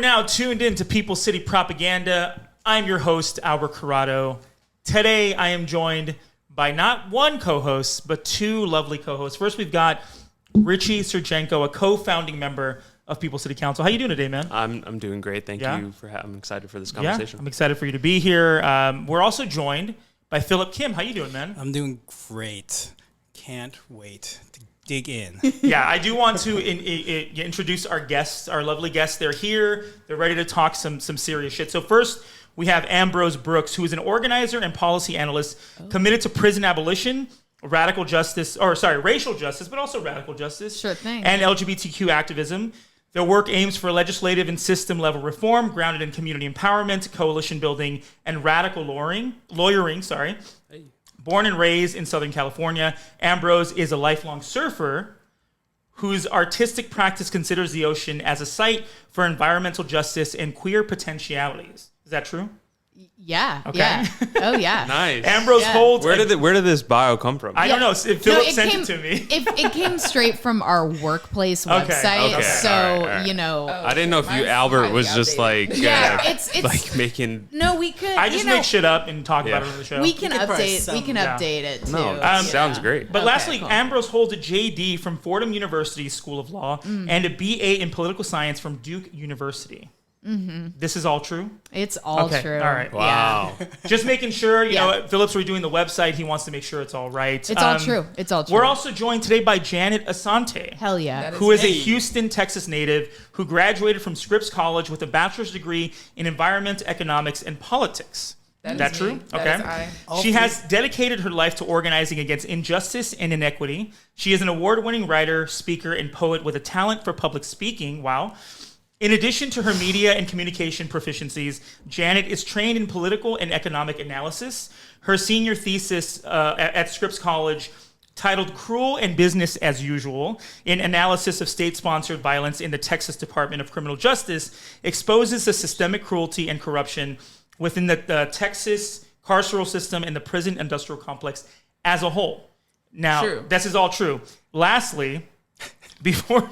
now tuned in to People City Propaganda. I'm your host, Albert Corrado. Today, I am joined by not one co-host, but two lovely co-hosts. First, we've got Richie Sergenko, a co-founding member of People City Council. How you doing today, man? I'm doing great. Thank you for having. I'm excited for this conversation. Yeah, I'm excited for you to be here. We're also joined by Philip Kim. How you doing, man? I'm doing great. Can't wait to dig in. Yeah, I do want to introduce our guests, our lovely guests. They're here. They're ready to talk some serious shit. So first, we have Ambrose Brooks, who is an organizer and policy analyst committed to prison abolition, racial justice, but also radical justice. Sure thing. And LGBTQ activism. Their work aims for legislative and system-level reform grounded in community empowerment, coalition building, and radical lawyering. Hey. Born and raised in Southern California, Ambrose is a lifelong surfer whose artistic practice considers the ocean as a site for environmental justice and queer potentialities. Is that true? Yeah. Okay. Yeah. Oh, yeah. Nice. Ambrose holds... Where did this bio come from? I don't know. Philip sent it to me. It came straight from our workplace website. Okay. So, All right. you know... I didn't know if Albert was just like... it's like making... No, we could... I just make shit up and talk about it on the show. We can update it, too. No, sounds great. But lastly, cool. Ambrose holds a JD from Fordham University School of Law and a BA in Political Science from Duke University. Mm-hmm. This is all true? It's all true. All right. Wow. Yeah. Just making sure, you know, Philip's redoing the website. He wants to make sure it's all right. It's all true. It's all true. We're also joined today by Janet Asante. Hell yeah. Who is a Houston, Texas native who graduated from Scripps College with a bachelor's degree in environment, economics, and politics. Is that true? Okay. She has dedicated her life to organizing against injustice and inequity. She is an award-winning writer, speaker, and poet with a talent for public speaking. Wow. In addition to her media and communication proficiencies, Janet is trained in political and economic analysis. Her senior thesis at Scripps College, titled Cruel and Business as Usual, in analysis of state-sponsored violence in the Texas Department of Criminal Justice, exposes the systemic cruelty and corruption within the Texas carceral system and the prison industrial complex as a whole. Now, this is all true. Lastly, before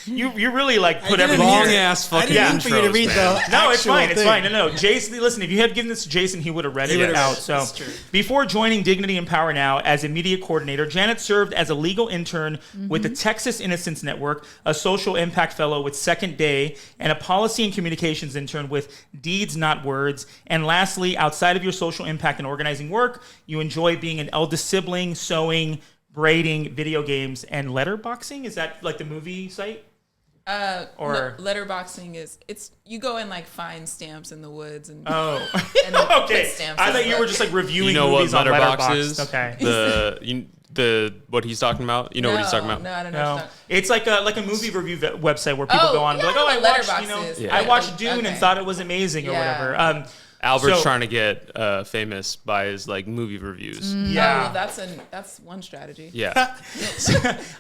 you really like put everything long ass fucking I didn't for you to read though. No, it's fine. It's fine. No. Jason, listen, if you had given this to Jason, he would have read it out. So before joining Dignity and Power Now as a media coordinator, Janet served as a legal intern with the Texas Innocence Network, a social impact fellow with Second Day, and a policy and communications intern with Deeds Not Words. And lastly, outside of your social impact and organizing work, you enjoy being an eldest sibling, sewing, braiding, video games, and letterboxing. Is that like the movie site? Letterboxing is you go and like find stamps in the woods and okay. Put stamps I thought you were just like reviewing movies what on Letterboxd Letterboxd. is? Okay. The what he's talking about. You know what he's talking about? No, I don't know. No. It's like a movie review website where people go on and be like, I watched Dune and thought it was amazing or whatever. Albert's trying to get famous by his like movie reviews. Yeah, that's one strategy. Yeah,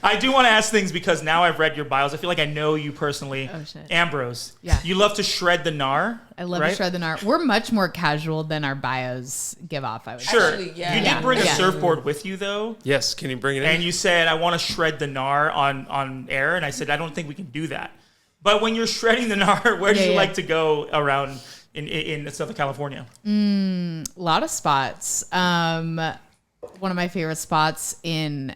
I do want to ask things because now I've read your bios. I feel like I know you personally. Oh shit, Ambrose. Yeah, you love to shred the gnar. I love to shred the gnar. We're much more casual than our bios give off. I would sure. say. You did bring a surfboard with you though. Yes, can you bring it in? And you said I want to shred the gnar on air, and I said I don't think we can do that. But when you're shredding the gnar, where do you like to go around? In Southern California? A lot of spots. One of my favorite spots in,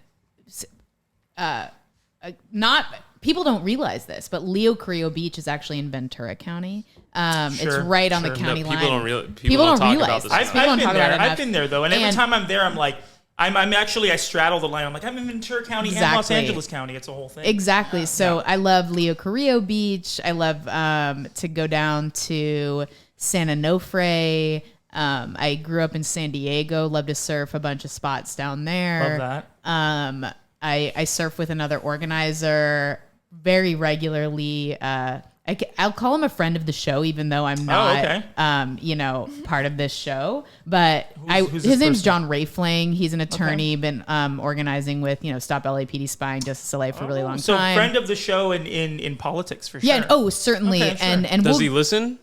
people don't realize this, but Leo Carrillo Beach is actually in Ventura County. It's right on the county line. People don't talk about this. I've been there though, and every time I'm there, I'm like, I straddle the line. I'm like, I'm in Ventura County and Los Angeles County. It's a whole thing. Exactly. So I love Leo Carrillo Beach. I love to go down to San Onofre. I grew up in San Diego. Love to surf a bunch of spots down there. Love that. I surf with another organizer very regularly. I'll call him a friend of the show, even though I'm not, part of this show. But his name's John Rayfling. He's an attorney, been organizing with Stop LAPD Spying, Justice LA for a really long time. So friend of the show in politics for sure. Yeah. Oh, certainly. Okay, sure. And does he listen?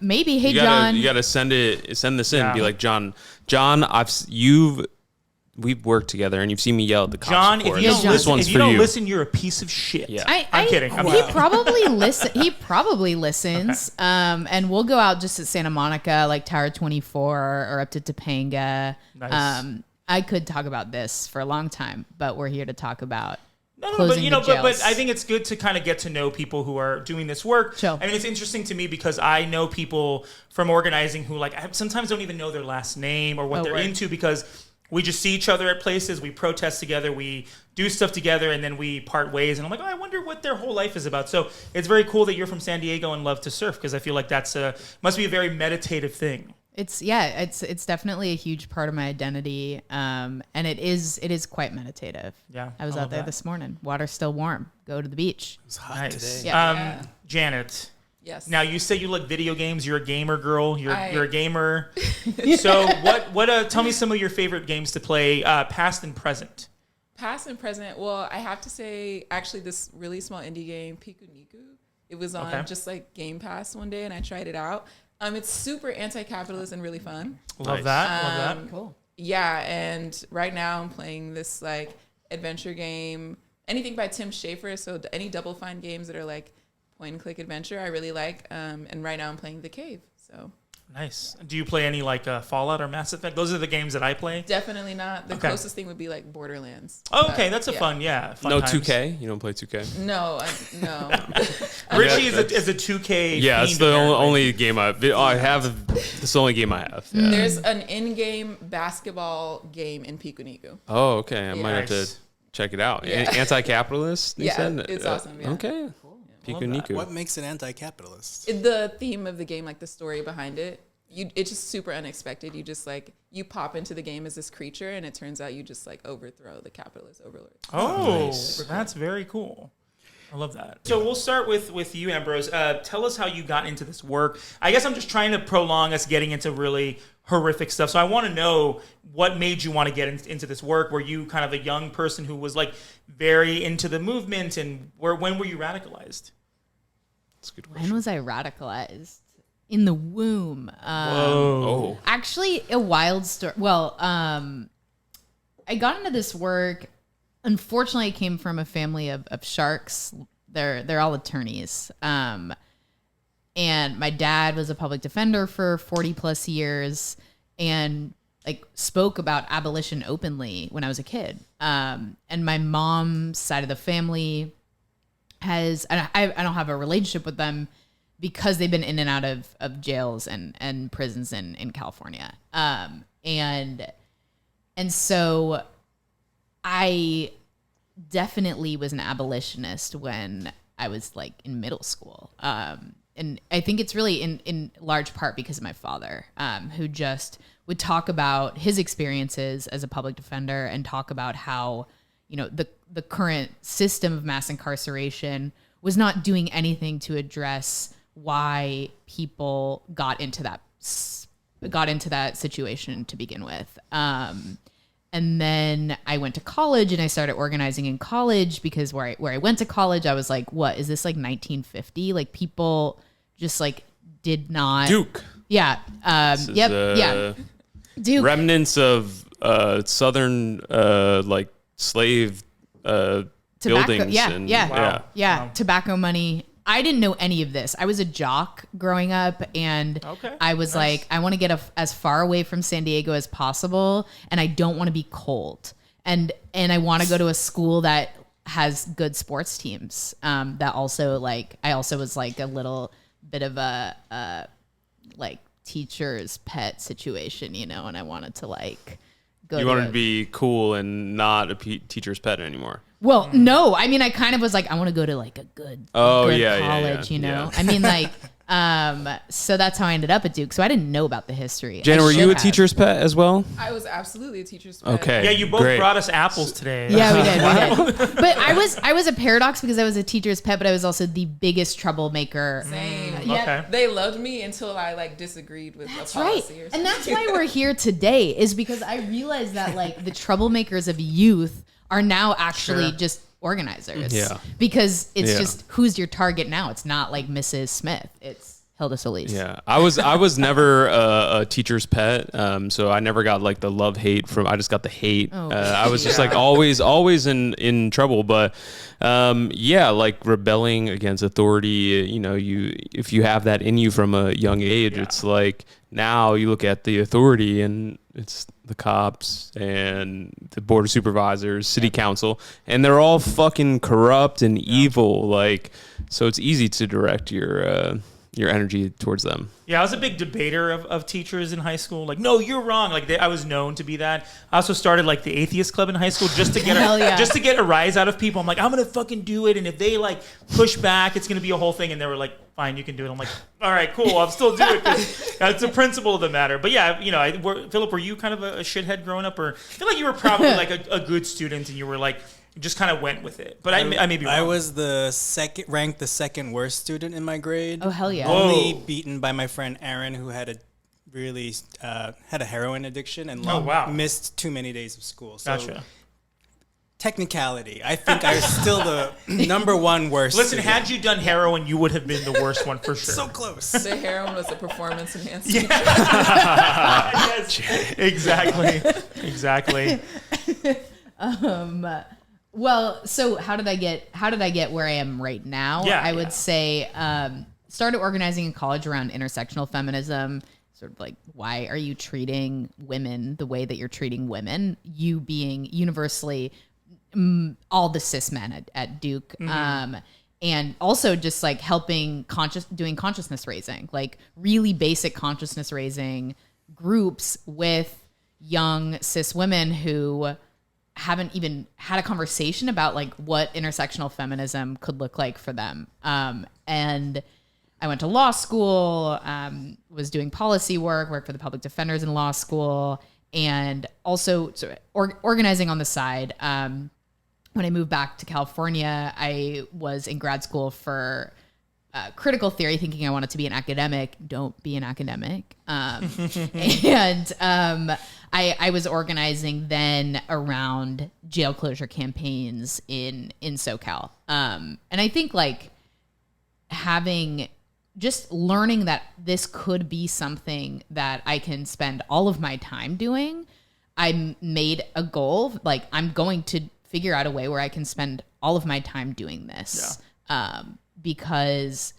Maybe. Hey, John. You gotta send this in. Yeah. Be like, John. You've we've worked together, and you've seen me yell at the cops John, before. if you This one's if you for don't you. listen, you're a piece of shit. Yeah. I'm kidding. He probably listens. And we'll go out just at Santa Monica, like Tower 24 or up to Topanga. Nice. I could talk about this for a long time, but we're here to talk about No, closing but the jails. I think it's good to kind of get to know people who are doing this work. Sure. I mean, it's interesting to me because I know people from organizing who like I sometimes don't even know their last name or what they're into because we just see each other at places, we protest together, we do stuff together, and then we part ways. And I'm like, I wonder what their whole life is about. So it's very cool that you're from San Diego and love to surf because I feel like must be a very meditative thing. It's definitely a huge part of my identity, and it is quite meditative. Yeah, I was out there this morning. Water's still warm. Go to the beach. It's hot Nice. today. Yeah. Janet. Yes. Now you say you like video games. You're a gamer girl. You're a gamer. So what? Tell me some of your favorite games to play, past and present. Past and present. Well, I have to say, actually, this really small indie game, Piku Niku, it was on just like Game Pass one day, and I tried it out. It's super anti-capitalist and really fun. Love that. Cool. Yeah, and right now I'm playing this like adventure game, anything by Tim Schafer. So any Double Fine games that are like point and click adventure, I really like. And right now I'm playing The Cave. So Nice. Do you play any like Fallout or Mass Effect? Those are the games that I play. definitely not. The closest thing would be like Borderlands. Oh, okay, But, that's a fun No times. 2K? You don't play 2K? No, no. Richie Yeah, is a 2K. Yeah, it's fiend, the apparently. only game I have. It's the only game I have. Yeah. There's an in-game basketball game in Piku Niku. Oh, okay. I might have to Nice. check it out. Yeah. Anti-capitalist? You Yeah, said? it's awesome, yeah. Okay. Love Piku that. Niku. What makes it anti-capitalist? The theme of the game, like the story behind it, it's just super unexpected. You just like you pop into the game as this creature, and it turns out you just like overthrow the capitalist overlord. Oh, Nice. that's very cool. I love that. So we'll start with you, Ambrose. Tell us how you got into this work. I guess I'm just trying to prolong us getting into really horrific stuff. So I want to know what made you want to get into this work. Were you kind of a young person who was like very into the movement, and when were you radicalized? That's a good question. When was I radicalized? In the womb. Oh. Actually, a wild story. Well, I got into this work. Unfortunately, I came from a family of sharks. They're all attorneys. And my dad was a public defender for 40 plus years and like spoke about abolition openly when I was a kid. And my mom's side of the family I don't have a relationship with them because they've been in and out of jails and prisons in California. And so I definitely was an abolitionist when I was like in middle school. And I think it's really in large part because of my father, who just would talk about his experiences as a public defender and talk about how, you know, the current system of mass incarceration was not doing anything to address why people got into that situation to begin with. And then I went to college and I started organizing in college because where I went to college, I was like, what is this, like 1950? Like people just like did not. Duke. Yeah. This is, Yeah. Duke. Remnants of southern like slave Tobacco, buildings. yeah, and, yeah. Wow. Yeah, Wow. tobacco money. I didn't know any of this. I was a jock growing up, and I was like, I want to get as far away from San Diego as possible, and I don't want to be cold, and I want to go to a school that has good sports teams. That also like I also was like a little bit of a like teacher's pet situation, you know, and I wanted to like go. You wanted to be cool and not a teacher's pet anymore. Well, no, I mean, I kind of was like, I want to go to like a good college, yeah, you know? yeah. I mean, like, so that's how I ended up at Duke. So I didn't know about the history. Janet, I were should you a have. teacher's pet as well? I was absolutely a teacher's pet. Okay. Yeah, you both Great. brought us apples today. Yeah, we did. But I was a paradox because I was a teacher's pet, but I was also the biggest troublemaker. Same. Okay. They loved me until I like disagreed with That's a right. policy or something. And that's why we're here today, is because I realized that like the troublemakers of youth are now actually just organizers. Yeah. Because it's Yeah. just who's your target now. It's not like Mrs. Smith. It's Hilda Solis. Yeah, I was never a teacher's pet, so I never got like the love hate from. I just got the hate. I was just like always in trouble. But yeah, like rebelling against authority. You know, if you have that in you from a young age, it's like now you look at the authority and it's the cops and the board of supervisors, city council, and they're all fucking corrupt and evil. Like, so it's easy to direct your energy towards them. Yeah, I was a big debater of teachers in high school. Like, no, you're wrong. Like, I was known to be that. I also started like the atheist club in high school just to get just to get a rise out of people. I'm like, I'm gonna fucking do it, and if they like push back, it's gonna be a whole thing. And they were like, fine, you can do it. I'm like, all right, cool, I'll still do it because it's a principle of the matter. But yeah, you know, Philip, were you kind of a shithead growing up, or I feel like you were probably like a good student and you were like, just kind of went with it. But I may be wrong. I was ranked the second worst student in my grade. Oh, hell yeah. Only beaten by my friend Aaron, who had a heroin addiction and missed too many days of school. So Gotcha. Technicality, I think I was still the number one worst. Listen, student. had you done heroin, you would have been the worst one for sure. So close. The heroin was a performance enhancement. Yes, exactly. Well, so how did I get where I am right now? I would say started organizing in college around intersectional feminism. Sort of like, why are you treating women the way that you're treating women? You being universally all the cis men at Duke. And also just like doing consciousness raising, like really basic consciousness raising groups with young cis women who haven't even had a conversation about like what intersectional feminism could look like for them. And I went to law school, was doing policy worked for the public defenders in law school, and also organizing on the side. When I moved back to California, I was in grad school for critical theory, thinking I wanted to be an academic. Don't be an academic. And I was organizing then around jail closure campaigns in SoCal. And I think like just learning that this could be something that I can spend all of my time doing, I made a goal. Like, I'm going to figure out a way where I can spend all of my time doing this. Because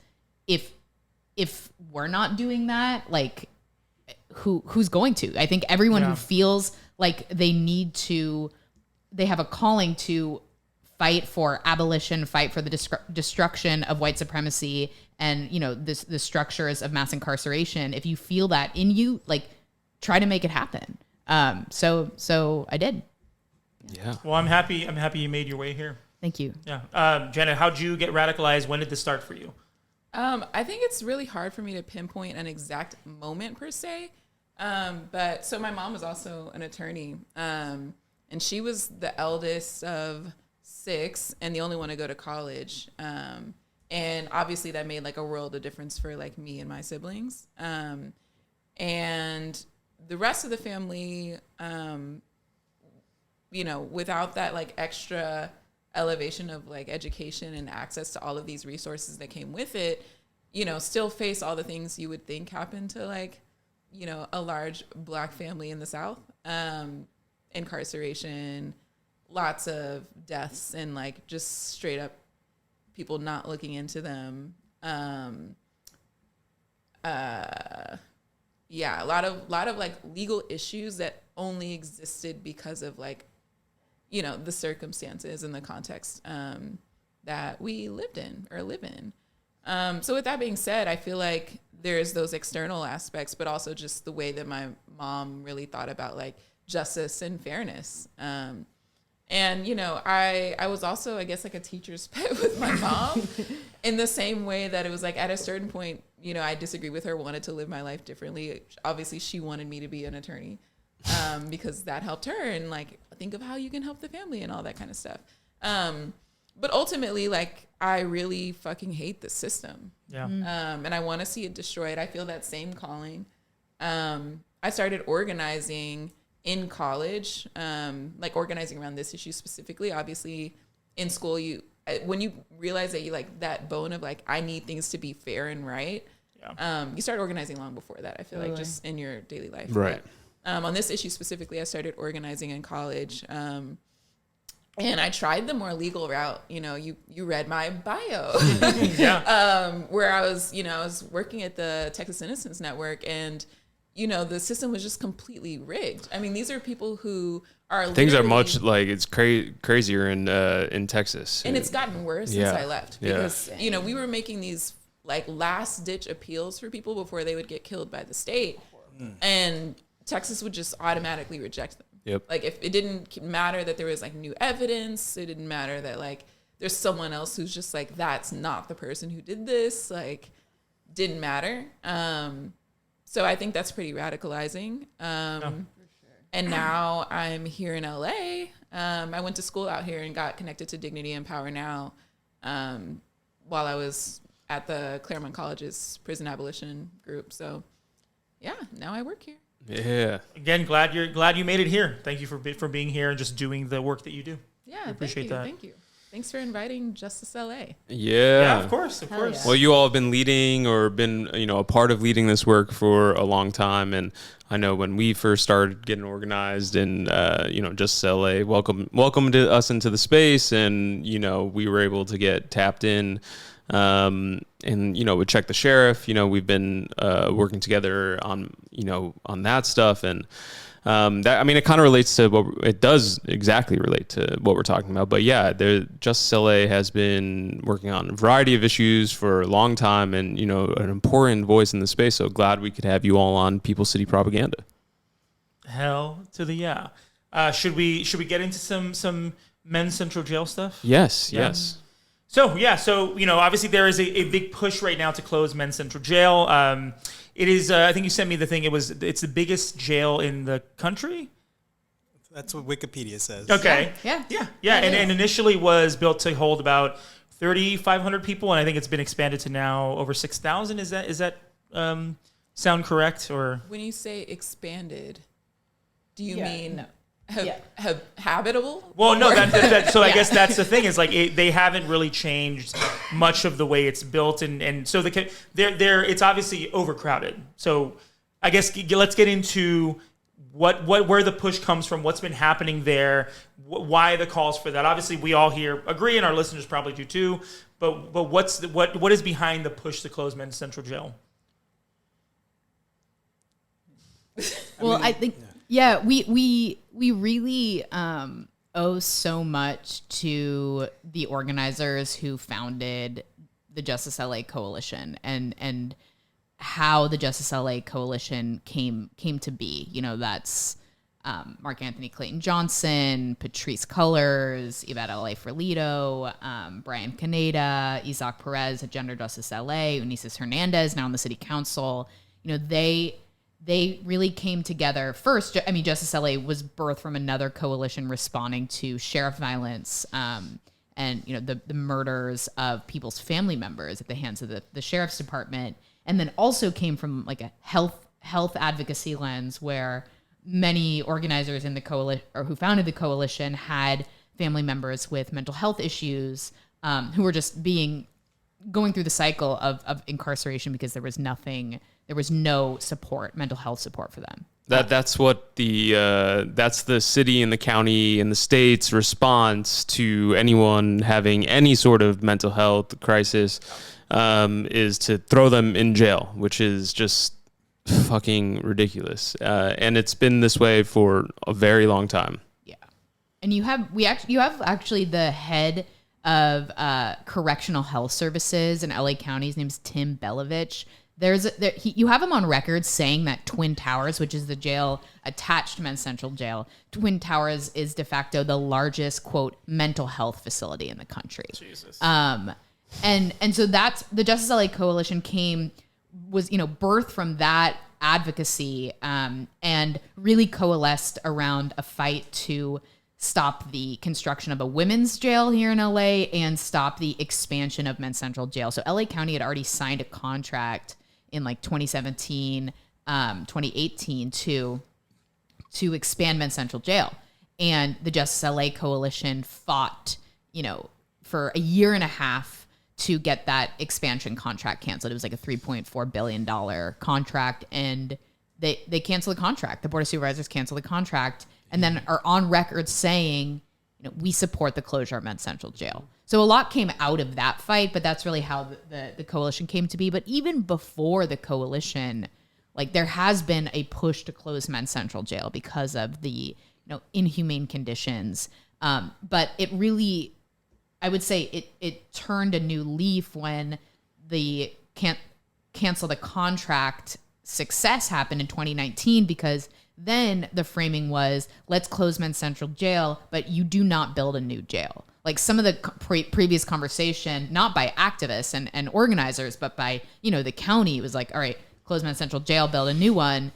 if we're not doing that, like, who's going to? I think everyone who feels like they have a calling to fight for abolition, fight for the destruction of white supremacy and, you know, the structures of mass incarceration. If you feel that in you, like, try to make it happen. So I did. Yeah. Well, I'm happy you made your way here. Thank you. Yeah. Janet, how'd you get radicalized? When did this start for you? I think it's really hard for me to pinpoint an exact moment per se. But so my mom was also an attorney, and she was the eldest of 6 and the only one to go to college. And obviously that made like a world of difference for like me and my siblings. And the rest of the family, you know, without that like extra elevation of like education and access to all of these resources that came with it, you know, still face all the things you would think happen to like, you know, a large Black family in the South. Incarceration, lots of deaths, and like just straight up people not looking into them. Yeah, a lot of like legal issues that only existed because of like, you know, the circumstances and the context that we lived in or live in. So with that being said, I feel like there's those external aspects, but also just the way that my mom really thought about like justice and fairness. And, you know, I was also, I guess, like a teacher's pet with my mom in the same way that it was like at a certain point, you know, I disagreed with her, wanted to live my life differently. Obviously, she wanted me to be an attorney because that helped her and like think of how you can help the family and all that kind of stuff. But ultimately, like, I really fucking hate the system. Yeah. And I want to see it destroyed. I feel that same calling. I started organizing in college, like organizing around this issue specifically. Obviously, in school, when you realize that you like that bone of like, I need things to be fair and right. You start organizing long before that, I feel like, just in your daily life. Right. But, on this issue specifically, I started organizing in college. And I tried the more legal route. You know, you read my bio. Where I was working at the Texas Innocence Network, and the system was just completely rigged. I mean, these are people who are things are much like it's crazier in Texas, and it's gotten worse since I left because we were making these like last ditch appeals for people before they would get killed by the state, and Texas would just automatically reject them. Yep. Like if it didn't matter that there was like new evidence, it didn't matter that like there's someone else who's just like, that's not the person who did this, like didn't matter. So I think that's pretty radicalizing. And now I'm here in LA. I went to school out here and got connected to Dignity and Power Now while I was at the Claremont College's prison abolition group. So yeah, now I work here. Yeah. Again, glad you made it here. Thank you for being here and just doing the work that you do. Yeah, we appreciate that. Thank you. Thanks for inviting Justice LA. Yeah, of course. Yeah. Well, you all have been leading or been a part of leading this work for a long time, and I know when we first started getting organized and Justice LA welcomed us into the space, and we were able to get tapped in. And would check the sheriff. We've been working together on that stuff, and it kind of relates to it does exactly relate to what we're talking about. But yeah, Justice LA has been working on a variety of issues for a long time, and an important voice in the space. So glad we could have you all on People City Propaganda. Hell to the yeah. Should we get into some Men's Central Jail stuff? Yes. Yeah. Yes. So obviously there is a big push right now to close Men's Central Jail. It is, I think you sent me the thing. It's the biggest jail in the country. That's what Wikipedia says. Okay. Yeah. And initially was built to hold about 3,500 people, and I think it's been expanded to now over 6,000. Is that sound correct? Or when you say expanded, do you mean? No. Habitable? Well, no. So I guess that's the thing is like they haven't really changed much of the way it's built, and so it's obviously overcrowded. So I guess let's get into where the push comes from, what's been happening there, why the calls for that. Obviously, we all here agree, and our listeners probably do too. But what is behind the push to close Men's Central Jail? I think. Yeah, we really owe so much to the organizers who founded the Justice LA Coalition and how the Justice LA Coalition came to be. That's Mark Anthony Clayton Johnson, Patrice Cullors, Yvette L.A. Ferlito, Brian Caneda, Isaac Perez at Gender Justice LA, Ulises Hernandez, now on the city council. They really came together. First, Justice LA was birthed from another coalition responding to sheriff violence and the murders of people's family members at the hands of the sheriff's department, and then also came from like a health advocacy lens where many organizers in the coalition or who founded the coalition had family members with mental health issues who were just going through the cycle of incarceration because there was no support, mental health support for them. That's what that's the city and the county and the state's response to anyone having any sort of mental health crisis is to throw them in jail, which is just fucking ridiculous. And it's been this way for a very long time. Yeah. And you have actually the head of correctional health services in LA County. His name's Tim Belovich. You have him on record saying that Twin Towers, which is the jail attached to Men's Central Jail, Twin Towers is de facto the largest, quote, mental health facility in the country. Jesus. And so that's the Justice LA Coalition was birthed from that advocacy and really coalesced around a fight to stop the construction of a women's jail here in LA and stop the expansion of Men's Central Jail. So LA County had already signed a contract in like 2017, 2018 to expand Men's Central Jail. And the Justice LA Coalition fought, for a year and a half to get that expansion contract canceled. It was like a $3.4 billion contract, and they canceled the contract. The Board of Supervisors canceled the contract, and then are on record saying, we support the closure of Men's Central Jail. So a lot came out of that fight, but that's really how the coalition came to be. But even before the coalition, like, there has been a push to close Men's Central Jail because of the inhumane conditions. But it really, I would say it turned a new leaf when the cancel the contract success happened in 2019, because then the framing was, let's close Men's Central Jail, but you do not build a new jail. Like, some of the previous conversation, not by activists and organizers, but by, the county, was like, all right, close Men's Central Jail, build a new one.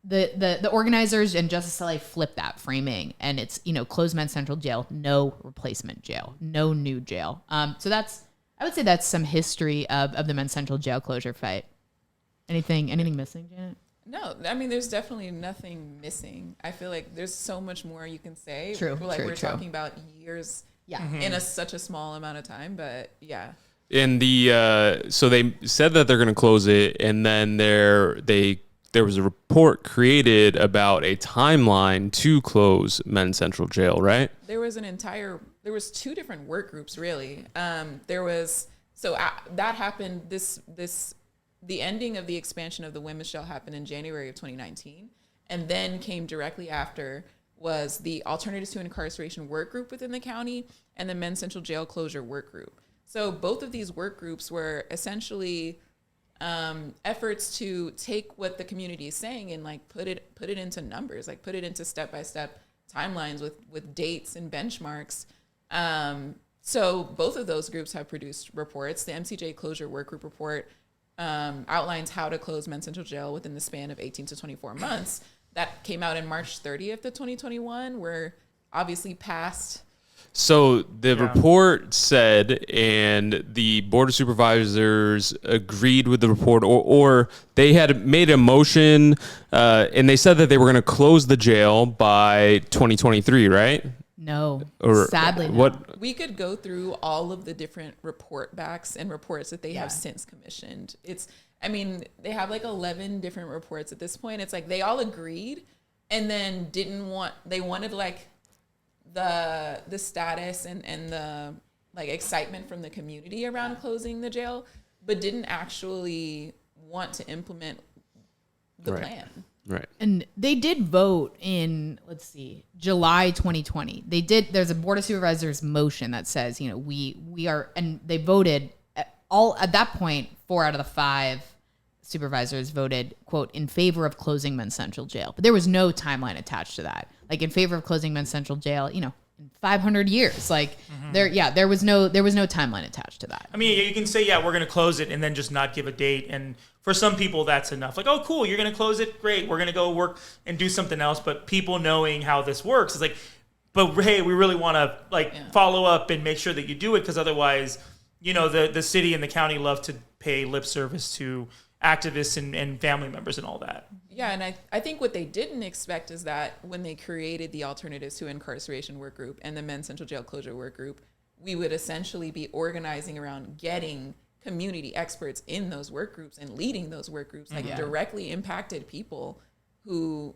The organizers and Justice LA flipped that framing, and it's, close Men's Central Jail, no replacement jail, no new jail. So I would say that's some history of the Men's Central Jail closure fight. Anything missing, Janet? No, I mean, there's definitely nothing missing. I feel like there's so much more you can say. True. We're talking about years in such a small amount of time, but yeah. And so they said that they're going to close it, and then there was a report created about a timeline to close Men's Central Jail, right? There was two different work groups, really. That happened, the ending of the expansion of the women's jail happened in January of 2019. And then came directly after was the Alternatives to Incarceration work group within the county and the Men's Central Jail closure work group. So both of these work groups were essentially efforts to take what the community is saying and like put it into numbers, like put it into step-by-step timelines with dates and benchmarks. So both of those groups have produced reports. The MCJ closure work group report outlines how to close Men's Central Jail within the span of 18 to 24 months. That came out in March 30th of 2021. We're obviously past. So the report said, and the Board of Supervisors agreed with the report, or they had made a motion, and they said that they were going to close the jail by 2023, right? No, or sadly, no. What? We could go through all of the different report backs and reports that they have since commissioned. They have like 11 different reports at this point. It's like they all agreed and then they wanted like the status and the like excitement from the community around closing the jail, but didn't actually want to implement the plan. Right. And they did vote in, July 2020. There's a Board of Supervisors motion that says, we are, and they voted at that point, 4 out of the 5 supervisors voted, quote, in favor of closing Men's Central Jail. But there was no timeline attached to that. Like, in favor of closing Men's Central Jail, in 500 years. Like, there was no timeline attached to that. I mean, you can say, we're going to close it and then just not give a date. And for some people, that's enough. Like, oh, cool, you're going to close it? Great. We're going to go work and do something else. But people knowing how this works is like, but hey, we really want to follow up and make sure that you do it, because otherwise, the city and the county love to pay lip service to activists and family members and all that. Yeah, and I think what they didn't expect is that when they created the Alternatives to Incarceration work group and the Men's Central Jail closure work group, we would essentially be organizing around getting community experts in those work groups and leading those work groups, like directly impacted people who,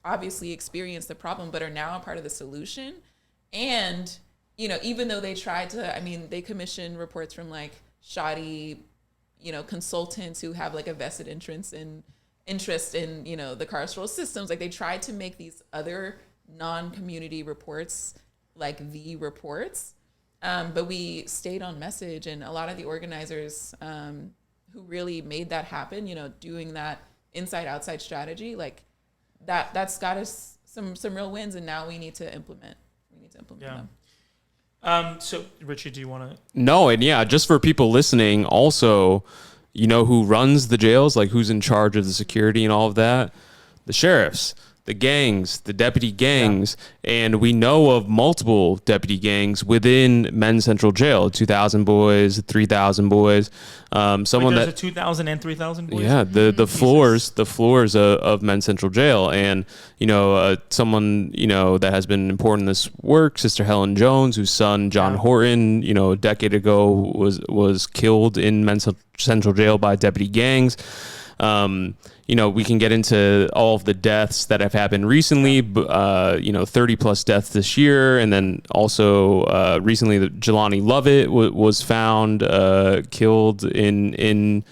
obviously experienced the problem but are now a part of the solution. And, even though they tried to, they commissioned reports from like shoddy, consultants who have like a vested interest in the carceral systems. Like, they tried to make these other non-community reports like the reports, but we stayed on message, and a lot of the organizers who really made that happen, doing that inside-outside strategy, like that's got us some real wins, and now we need to implement them. So, Richard, do you want to? No, and just for people listening, also, who runs the jails, like who's in charge of the security and all of that? The sheriffs. the gangs, the deputy gangs, and we know of multiple deputy gangs within Men's Central Jail. 2,000 boys, 3,000 boys. Someone there's a 2,000 and 3,000 boys. Yeah, the floors of Men's Central Jail, and someone that has been important in this work, Sister Helen Jones, whose son John Horton, a decade ago was killed in Men's Central Jail by deputy gangs. We can get into all of the deaths that have happened recently, 30 plus deaths this year. And then also recently, Jelani Lovett was found killed in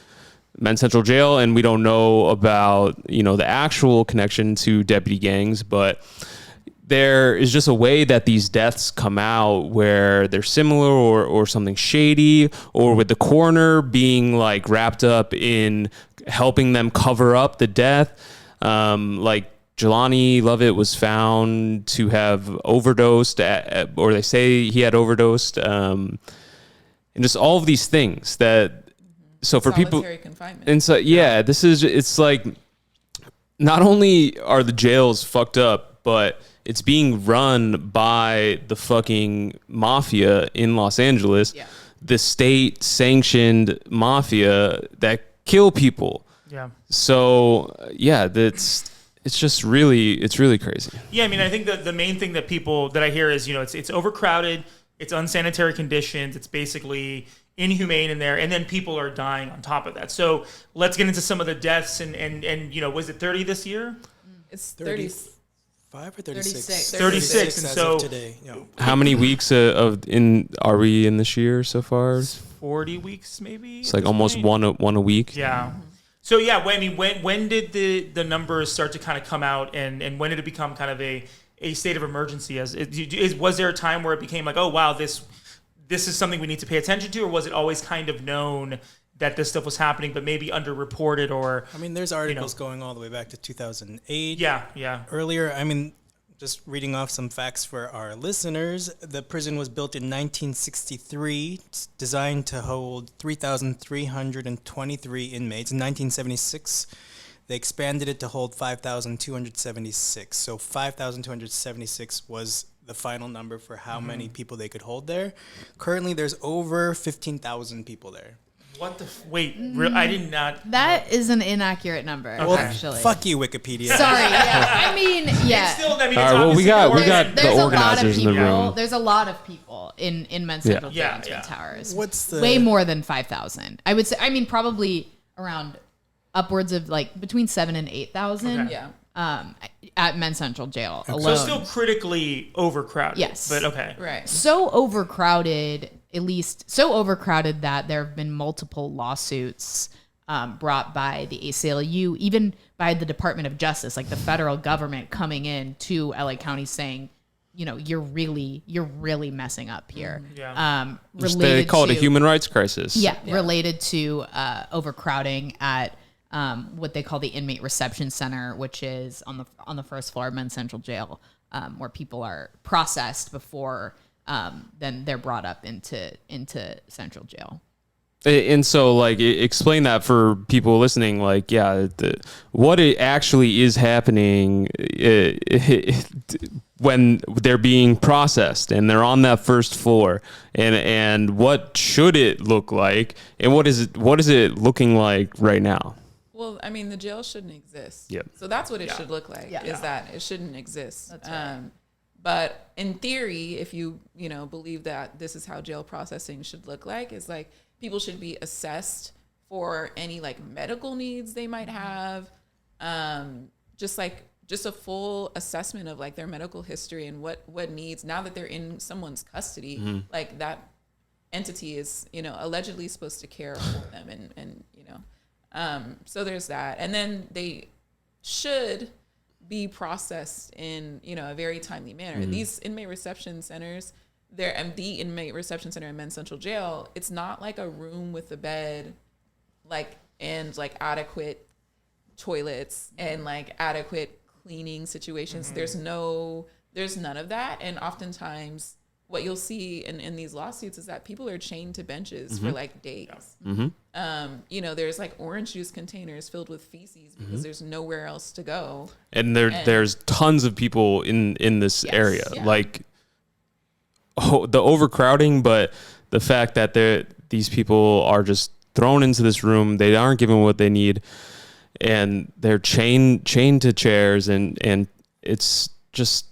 Men's Central Jail. And we don't know about, the actual connection to deputy gangs, but there is just a way that these deaths come out where they're similar or something shady, or with the coroner being like wrapped up in helping them cover up the death. Like Jelani Lovett was found to have overdosed or they say he had overdosed. And just all of these things that, so for people, confinement. And so, it's like, not only are the jails fucked up, but it's being run by the fucking mafia in Los Angeles, the state-sanctioned mafia that kill people. Yeah. So it's really crazy. Yeah, I mean, I think the main thing that I hear is it's overcrowded, it's unsanitary conditions, it's basically inhumane in there, and then people are dying on top of that. So let's get into some of the deaths and was it 30 this year? It's 30. 5 or 36? 36. And so today. How many weeks are we in this year so far? 40 weeks maybe. It's like almost one a week. Yeah. So when did the numbers start to kind of come out, and when did it become kind of a state of emergency? Was there a time where it became like, oh wow, this is something we need to pay attention to, or was it always kind of known that this stuff was happening, but maybe underreported? Or there's articles going all the way back to 2008. Yeah. Earlier, just reading off some facts for our listeners, the prison was built in 1963, designed to hold 3,323 inmates. In 1976, they expanded it to hold 5,276. So 5,276 was the final number for how many people they could hold there. Currently, there's over 15,000 people there. What the wait? I did not. That is an inaccurate number. Actually, fuck you, Wikipedia. Sorry. I mean, It's still, all right. Well, we got the organizers in the room. There's a lot of people in Men's Central Jail and Twin Towers. What's the way more than 5,000? I would say. I mean, probably around upwards of like between 7,000 and 8,000. Okay. Yeah. At Men's Central Jail alone. So still critically overcrowded. Yes. But okay. Right. So overcrowded, at least so overcrowded that there have been multiple lawsuits brought by the ACLU, even by the Department of Justice, like the federal government coming in to LA County saying, you're really messing up here. Yeah. They call it a human rights crisis. Yeah. Related to overcrowding at what they call the Inmate Reception Center, which is on the first floor of Men's Central Jail, where people are processed before then they're brought up into Central Jail. And so, like, explain that for people listening. Like, what it actually is happening when they're being processed and they're on that first floor, and what should it look like, and what is it looking like right now? Well, I mean, the jail shouldn't exist. Yep. So that's what it should look like. Yeah. Is that it shouldn't exist. That's right. But in theory, if you believe that this is how jail processing should look like, is like people should be assessed for any like medical needs they might have, just a full assessment of like their medical history and what needs, now that they're in someone's custody, like that entity is allegedly supposed to care for them and so there's that, and then they should be processed in a very timely manner. These inmate reception centers, the inmate reception center in Men's Central Jail, it's not like a room with a bed, and adequate toilets and adequate cleaning situations. There's none of that, and oftentimes what you'll see in these lawsuits is that people are chained to benches for like days. There's like orange juice containers filled with feces because there's nowhere else to go. And there's tons of people in this area. Yeah. Like the overcrowding, but the fact that these people are just thrown into this room, they aren't given what they need, and they're chained to chairs, and it's just,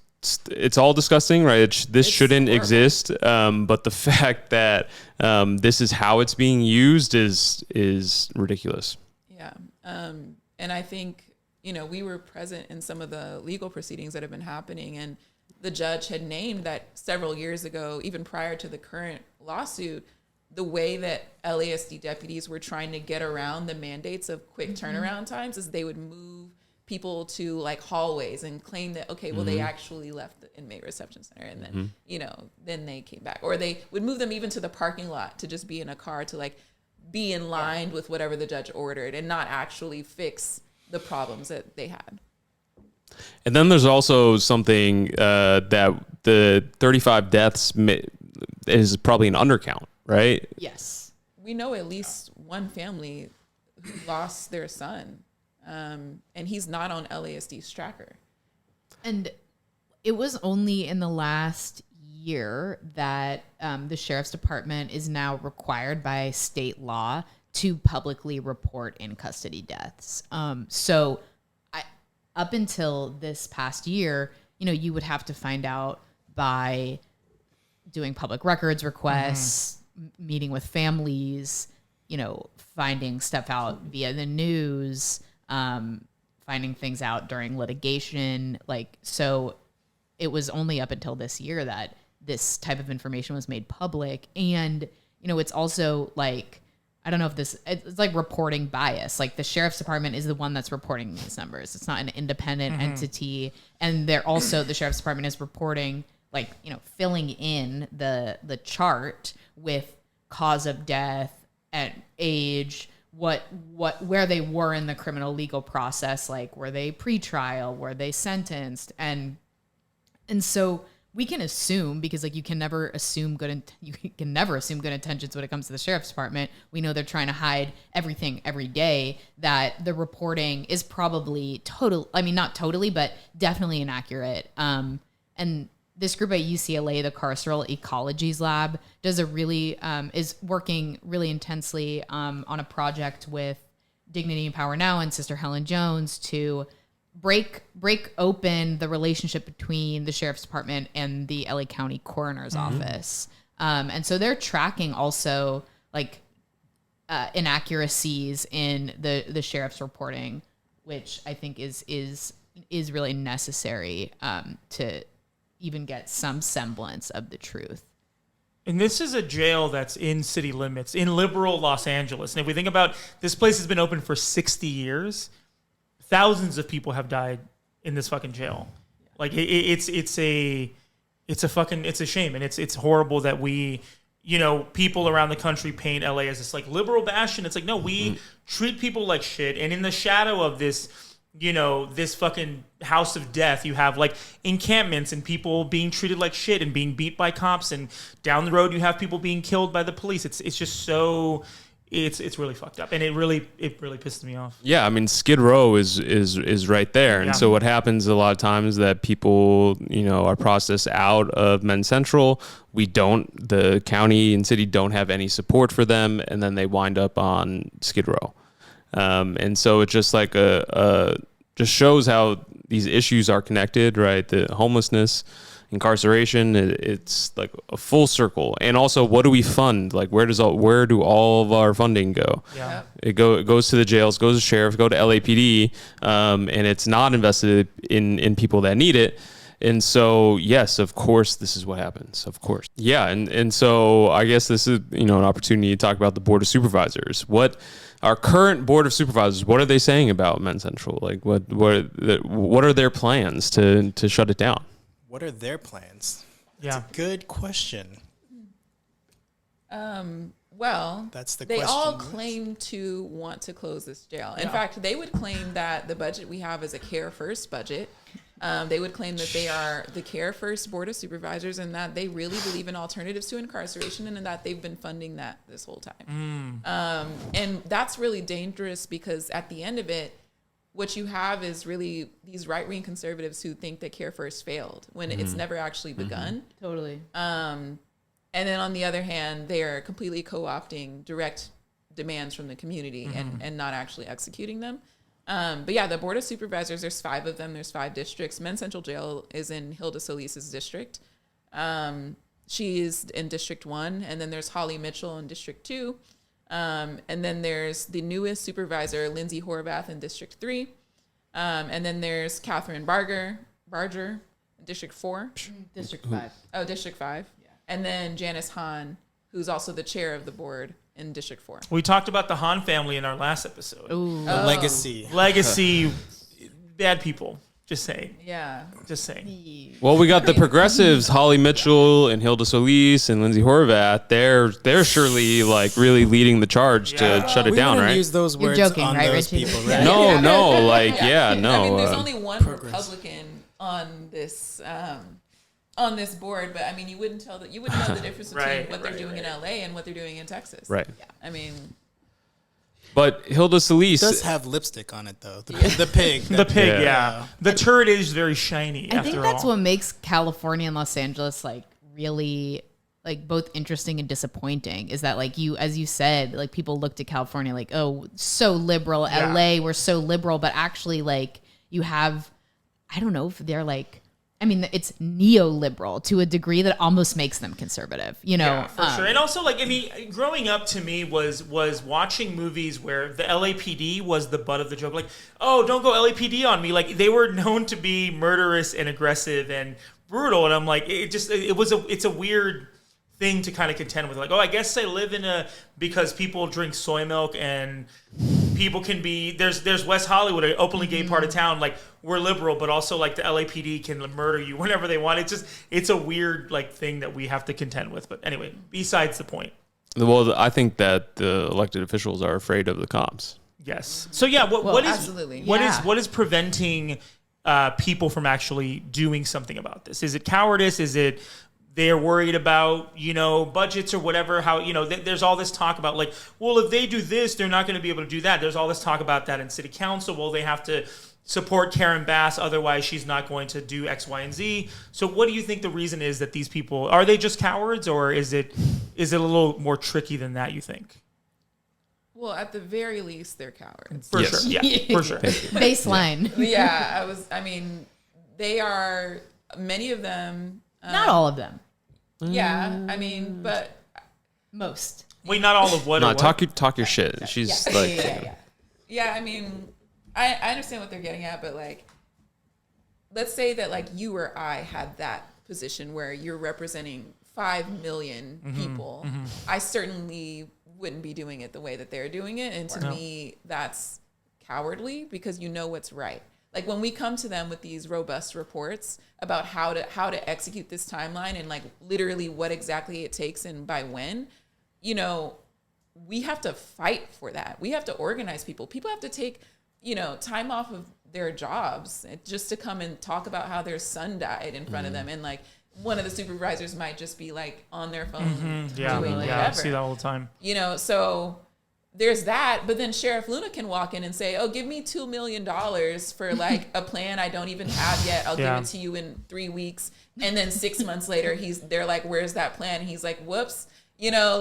it's all disgusting, right? This shouldn't horrible. Exist. But the fact that this is how it's being used is ridiculous. Yeah. And I think, we were present in some of the legal proceedings that have been happening, and the judge had named that several years ago, even prior to the current lawsuit, the way that LASD deputies were trying to get around the mandates of quick turnaround times is they would move people to like hallways and claim that, okay, well, they actually left the inmate reception center, and then, then they came back. Or they would move them even to the parking lot to just be in a car to like be in line with whatever the judge ordered and not actually fix the problems that they had. And then there's also something that the 35 deaths is probably an undercount, right? Yes. We know at least one family who lost their son, and he's not on LASD's tracker. And it was only in the last year that the sheriff's department is now required by state law to publicly report in custody deaths. Up until this past year, you would have to find out by doing public records requests, meeting with families, finding stuff out via the news, finding things out during litigation. So it was only up until this year that this type of information was made public. And, it's also like, I don't know if it's like reporting bias. Like the sheriff's department is the one that's reporting these numbers. It's not an independent entity. And the sheriff's department is reporting, filling in the chart with cause of death and age, where they were in the criminal legal process. Like, were they pretrial? Were they sentenced? And so we can assume, because you can never assume good intentions when it comes to the sheriff's department. We know they're trying to hide everything every day, that the reporting is probably not totally, but definitely inaccurate. And this group at UCLA, the Carceral Ecologies Lab, is working really intensely on a project with Dignity and Power Now and Sister Helen Jones to break open the relationship between the sheriff's department and the LA County Coroner's Office. And so they're tracking also inaccuracies in the sheriff's reporting, which I think is really necessary to even get some semblance of the truth. And this is a jail that's in city limits, in liberal Los Angeles. And if we think about, this place has been open for 60 years. Thousands of people have died in this fucking jail. It's a shame, and it's horrible that we, people around the country paint LA as this liberal bastion. It's no, we treat people like shit, and in the shadow of this, this fucking house of death, you have encampments and people being treated like shit and being beat by cops, and down the road you have people being killed by the police. It's just so. It's really fucked up, and it really pisses me off. Yeah, I mean, Skid Row is right there, and so what happens a lot of times is that people are processed out of Men's Central. The county and city don't have any support for them, and then they wind up on Skid Row, and so it's just just shows how these issues are connected, right? The homelessness, incarceration, it's like a full circle. And also, what do we fund? Where do all of our funding go? Yeah. It goes to the jails, goes to sheriff, go to LAPD, and it's not invested in people that need it. And so, yes, of course, this is what happens. Of course. Yeah. And so I guess this is, an opportunity to talk about the Board of Supervisors. Our current Board of Supervisors, what are they saying about Men's Central? What are their plans to shut it down? What are their plans? Yeah. That's a good question. Well, that's the they question. all claim to want to close this jail. In fact, they would claim that the budget we have is a Care First budget, They would claim that they are the Care First Board of Supervisors and that they really believe in alternatives to incarceration and that they've been funding that this whole time. And that's really dangerous because at the end of it, what you have is really these right-wing conservatives who think that Care First failed when it's never actually begun. Totally. And then on the other hand, they are completely co-opting direct demands from the community and not actually executing them. But yeah, the Board of Supervisors, there's 5 of them. There's 5 districts. Men's Central Jail is in Hilda Solis's district. She is in District 1. And then there's Holly Mitchell in District 2. And then there's the newest supervisor, Lindsay Horvath in District 3. And then there's Catherine Barger in District 4. District 5. Oh, District 5. Yeah. And then Janice Hahn, who's also the chair of the board in District 4. We talked about the Hahn family in our last episode. Legacy. Bad people. Just saying. Yeah. Just saying. Well, we got the progressives, Holly Mitchell and Hilda Solis and Lindsay Horvath. They're surely like really leading the charge to shut it down, right? Use those words joking, on right, those Richie? people, right? No. I No. mean, there's only one Republican on this board, but I mean, you wouldn't know the difference between what they're doing in LA and what they're doing in Texas. Right. Yeah. I mean, But Hilda Solis It does have lipstick on it though. The pig. The pig, Yeah. The turd is very shiny. I think that's what makes California and Los Angeles like really like both interesting and disappointing is that like as you said, like people looked at California like, oh, so liberal. Yeah. LA, we're so liberal, but actually like you have, I don't know if they're like, I mean, it's neoliberal to a degree that almost makes them conservative, you know? Yeah, for sure. And also, like, I mean, growing up to me was watching movies where the LAPD was the butt of the joke. Like, oh, don't go LAPD on me. Like, they were known to be murderous and aggressive and brutal. And I'm like, it's a weird thing to kind of contend with. Like, oh, I guess I live because people drink soy milk and people can be, there's West Hollywood, an openly gay part of town. Like, we're liberal, but also like the LAPD can murder you whenever they want. It's a weird like thing that we have to contend with. But anyway, besides the point. Well, I think that the elected officials are afraid of the cops. Yes. So yeah, absolutely. What is preventing people from actually doing something about this? Is it cowardice? Is it they're worried about, budgets or whatever, how, there's all this talk about like, well, if they do this, they're not going to be able to do that. There's all this talk about that in city council. Well, they have to support Karen Bass. Otherwise, she's not going to do X, Y, and Z. So what do you think the reason is that these people, are they just cowards or is it a little more tricky than that, you think? well, at the very least, they're cowards. For sure. Yeah, for sure. Baseline. Yeah, they are, many of them. Not all of them. Yeah, I mean, but Most. Wait, not all of what? No, or what? talk your shit. She's like, yeah, I mean, I understand what they're getting at, but like, let's say that like you or I had that position where you're representing 5 million people. I certainly wouldn't be doing it the way that they're doing it, and to me, that's cowardly because you know what's right. Like when we come to them with these robust reports about how to execute this timeline and like literally what exactly it takes and by when, we have to fight for that. We have to organize people. People have to take, time off of their jobs just to come and talk about how their son died in front of them. And like one of the supervisors might just be like on their phone doing whatever. I see that all the time. So there's that, but then Sheriff Luna can walk in and say, oh, give me $2 million for like a plan I don't even have yet. I'll give it to you in 3 weeks. And then 6 months later, they're like, where's that plan? And he's like, whoops. Oh,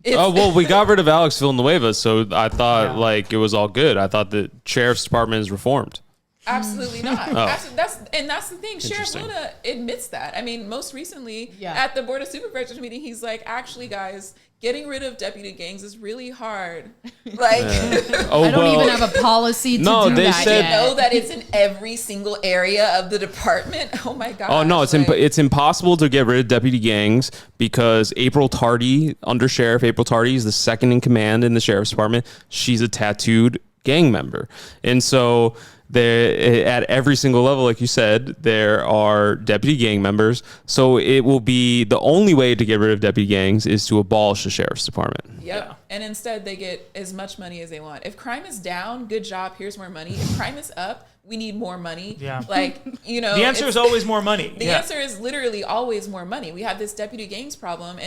well, we got rid of Alex Villanueva, so I thought like it was all good. I thought the sheriff's department is reformed. Absolutely not. That's the thing. Sheriff Luna admits that. I mean, most recently at the Board of Supervisors meeting, he's like, actually, guys, getting rid of deputy gangs is really hard. Like, I don't even have a policy to do they that said, yet. know that it's in every single area of the department. Oh my god. Oh no, it's impossible to get rid of deputy gangs because April Tardy, Under Sheriff April Tardy, is the second in command in the sheriff's department. She's a tattooed gang member, and so there at every single level, like you said, there are deputy gang members. So it will be the only way to get rid of deputy gangs is to abolish the sheriff's department. Yep. Yeah. And instead they get as much money as they want. If crime is down, good job, here's more money. If crime is up, we need more money. Yeah. Like, you know, the answer is always more money. The answer is literally always more money. We have this deputy gangs problem,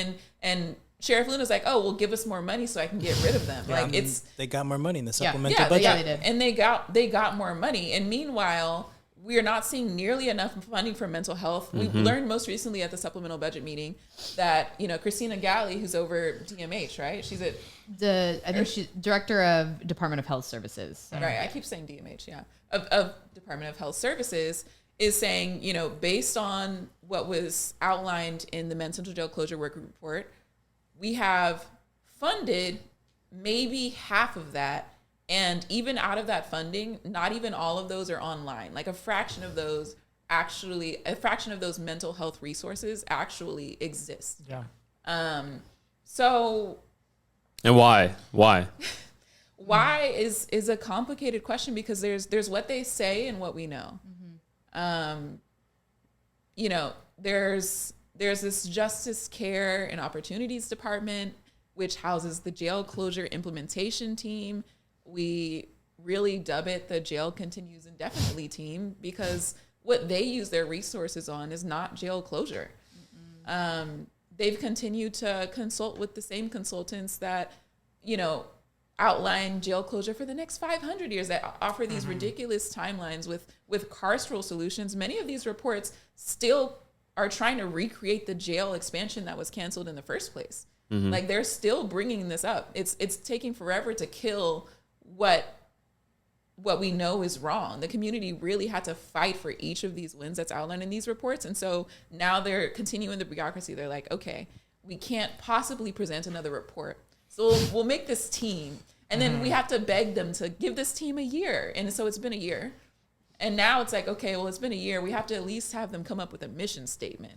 and Sheriff Luna's like, oh, well, give us more money so I can get rid of them. Yeah, like they got more money in the supplemental budget. Yeah, they did. And they got more money. And meanwhile, we are not seeing nearly enough funding for mental health. We learned most recently at the supplemental budget meeting that, you know, Christina Galley, who's over DMH, right? She's at I think she's director of Department of Health Services. Right. I keep saying DMH. Yeah. Of Department of Health Services is saying, you know, based on what was outlined in the Men's Central Jail Closure Work Report, we have funded maybe half of that. And even out of that funding, not even all of those are online. Like a fraction of those mental health resources actually exist. Yeah. So. And why? Why is a complicated question because there's what they say and what we know. You know, there's this Justice Care and Opportunities Department, which houses the jail closure implementation team. We really dub it the Jail Continues Indefinitely team because what they use their resources on is not jail closure. They've continued to consult with the same consultants that, you know, outline jail closure for the next 500 years that offer these ridiculous timelines with carceral solutions. Many of these reports still are trying to recreate the jail expansion that was canceled in the first place. Like they're still bringing this up. It's taking forever to kill what we know is wrong. The community really had to fight for each of these wins that's outlined in these reports. And so now they're continuing the bureaucracy. They're like, okay, we can't possibly present another report. So we'll make this team. And then we have to beg them to give this team a year. And so it's been a year. And now it's like, okay, well, it's been a year. We have to at least have them come up with a mission statement.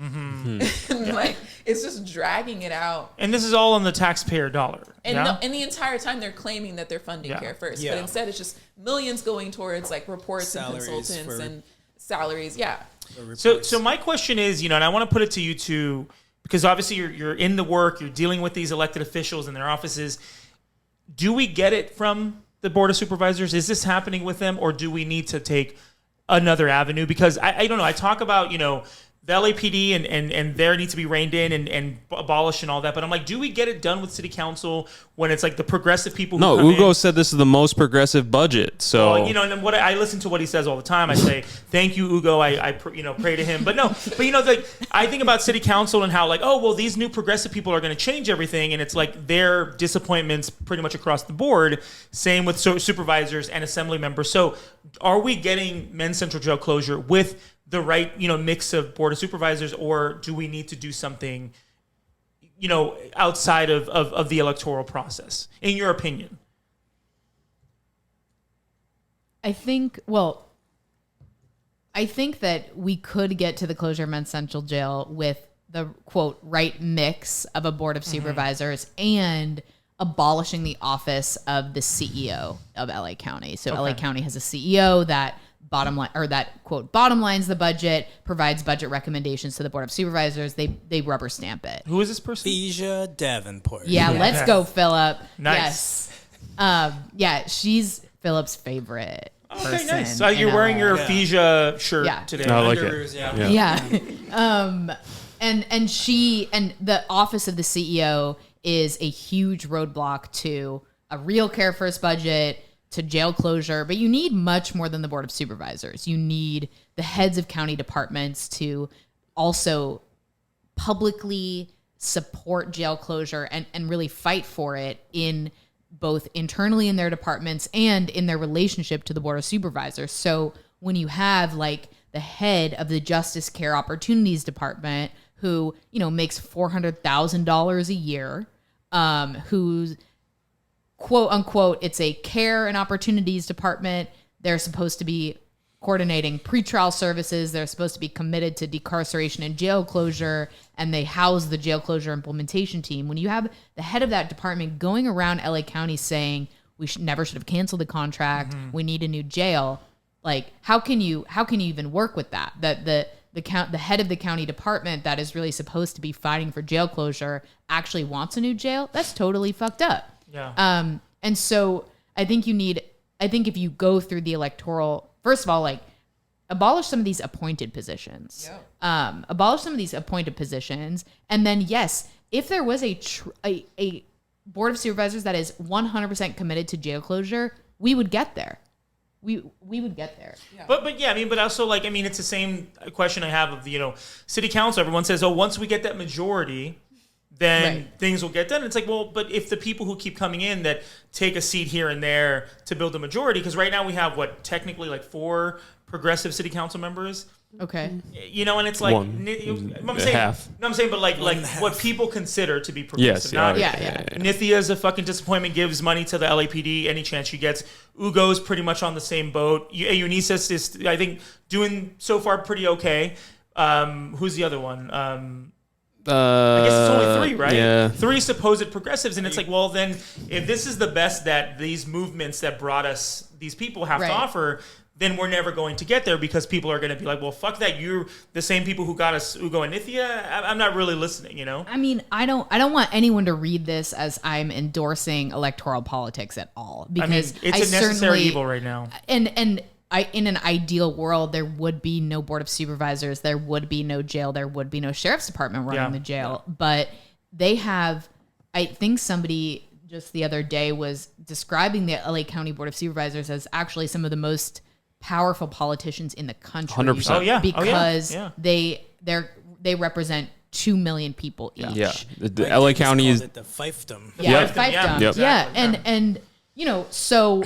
Like, it's just dragging it out. And this is all on the taxpayer dollar. And, and the entire time they're claiming that they're funding Care First. But instead it's just millions going towards like reports salaries and consultants and salaries. Yeah. So my question is, you know, and I want to put it to you too, because obviously you're in the work, you're dealing with these elected officials in their offices. Do we get it from the Board of Supervisors? Is this happening with them, or do we need to take another avenue? Because I don't know. I talk about, you know, the LAPD and there needs to be reined in and abolished and all that. But I'm like, do we get it done with city council when it's like the progressive people? No, Ugo said this is the most progressive budget. So, well, you know, and what I listen to what he says all the time. I say, thank you, Ugo. I pray to him. But you know, like I think about city council and how like, oh, well, these new progressive people are going to change everything. And it's like their disappointments pretty much across the board. Same with supervisors and assembly members. So are we getting Men's Central Jail Closure with the right, you know, mix of Board of Supervisors, or do we need to do something, you know, outside of the electoral process, in your opinion? I think that we could get to the closure of Men's Central Jail with the, quote, right mix of a Board of Supervisors and abolishing the office of the CEO of LA County. So LA County has a CEO that quote bottom lines the budget, provides budget recommendations to the Board of Supervisors. They rubber stamp it. Who is this person? Phasia Davenport. Yeah, let's go, Philip. Nice. Yes. She's Philip's favorite. Okay, nice. So you're wearing your Phasia shirt today. I like it. Yeah. And she and the office of the CEO is a huge roadblock to a real Care First budget, to jail closure, but you need much more than the Board of Supervisors. You need the heads of county departments to also publicly support jail closure and really fight for it in both internally in their departments and in their relationship to the Board of Supervisors. So when you have like the head of the Justice Care Opportunities Department who, you know, makes $400,000 a year, who's quote unquote, it's a care and opportunities department. They're supposed to be coordinating pretrial services. They're supposed to be committed to decarceration and jail closure, and they house the jail closure implementation team. When you have the head of that department going around LA County saying we never should have canceled the contract, we need a new jail, Like, how can you even work with that? That the head of the county department that is really supposed to be fighting for jail closure actually wants a new jail? That's totally fucked up. Yeah. And so I think if you go through the electoral, first of all, like, abolish some of these appointed positions. Yeah. Abolish some of these appointed positions. And then, yes, if there was a board of supervisors that is 100% committed to jail closure, we would get there. We would get there. Yeah. But yeah, I mean, but also, like, I mean, it's the same question I have of the, city council. Everyone says, oh, once we get that majority, then things will get done. It's like, well, but if the people who keep coming in that take a seat here and there to build a majority, because right now we have technically like 4 progressive city council members. Okay. And it's like I'm saying, but like what people consider to be progressive. Yes, Nithya is a fucking disappointment. Gives money to the LAPD any chance she gets. Ugo's pretty much on the same boat. Eunices is, I think, doing so far pretty okay. Who's the other one? I guess it's only 3, right? Yeah. 3 supposed progressives, and it's like, well, then if this is the best that these movements that brought us these people have to offer, then we're never going to get there, because people are going to be like, well, fuck that. You're the same people who got us Ugo and Nithya. I'm not really listening, I mean, I don't want anyone to read this as I'm endorsing electoral politics at all, because it's a necessary evil right now. And in an ideal world, there would be no board of supervisors, there would be no jail, there would be no sheriff's department running the jail. But they have, I think somebody just the other day was describing the LA County Board of Supervisors as actually some of the most powerful politicians in the country. 100%. Oh, yeah. Because they represent 2 million people each. Yeah. The LA County is the fiefdom. Yeah, fiefdom. Yep. Yeah. And so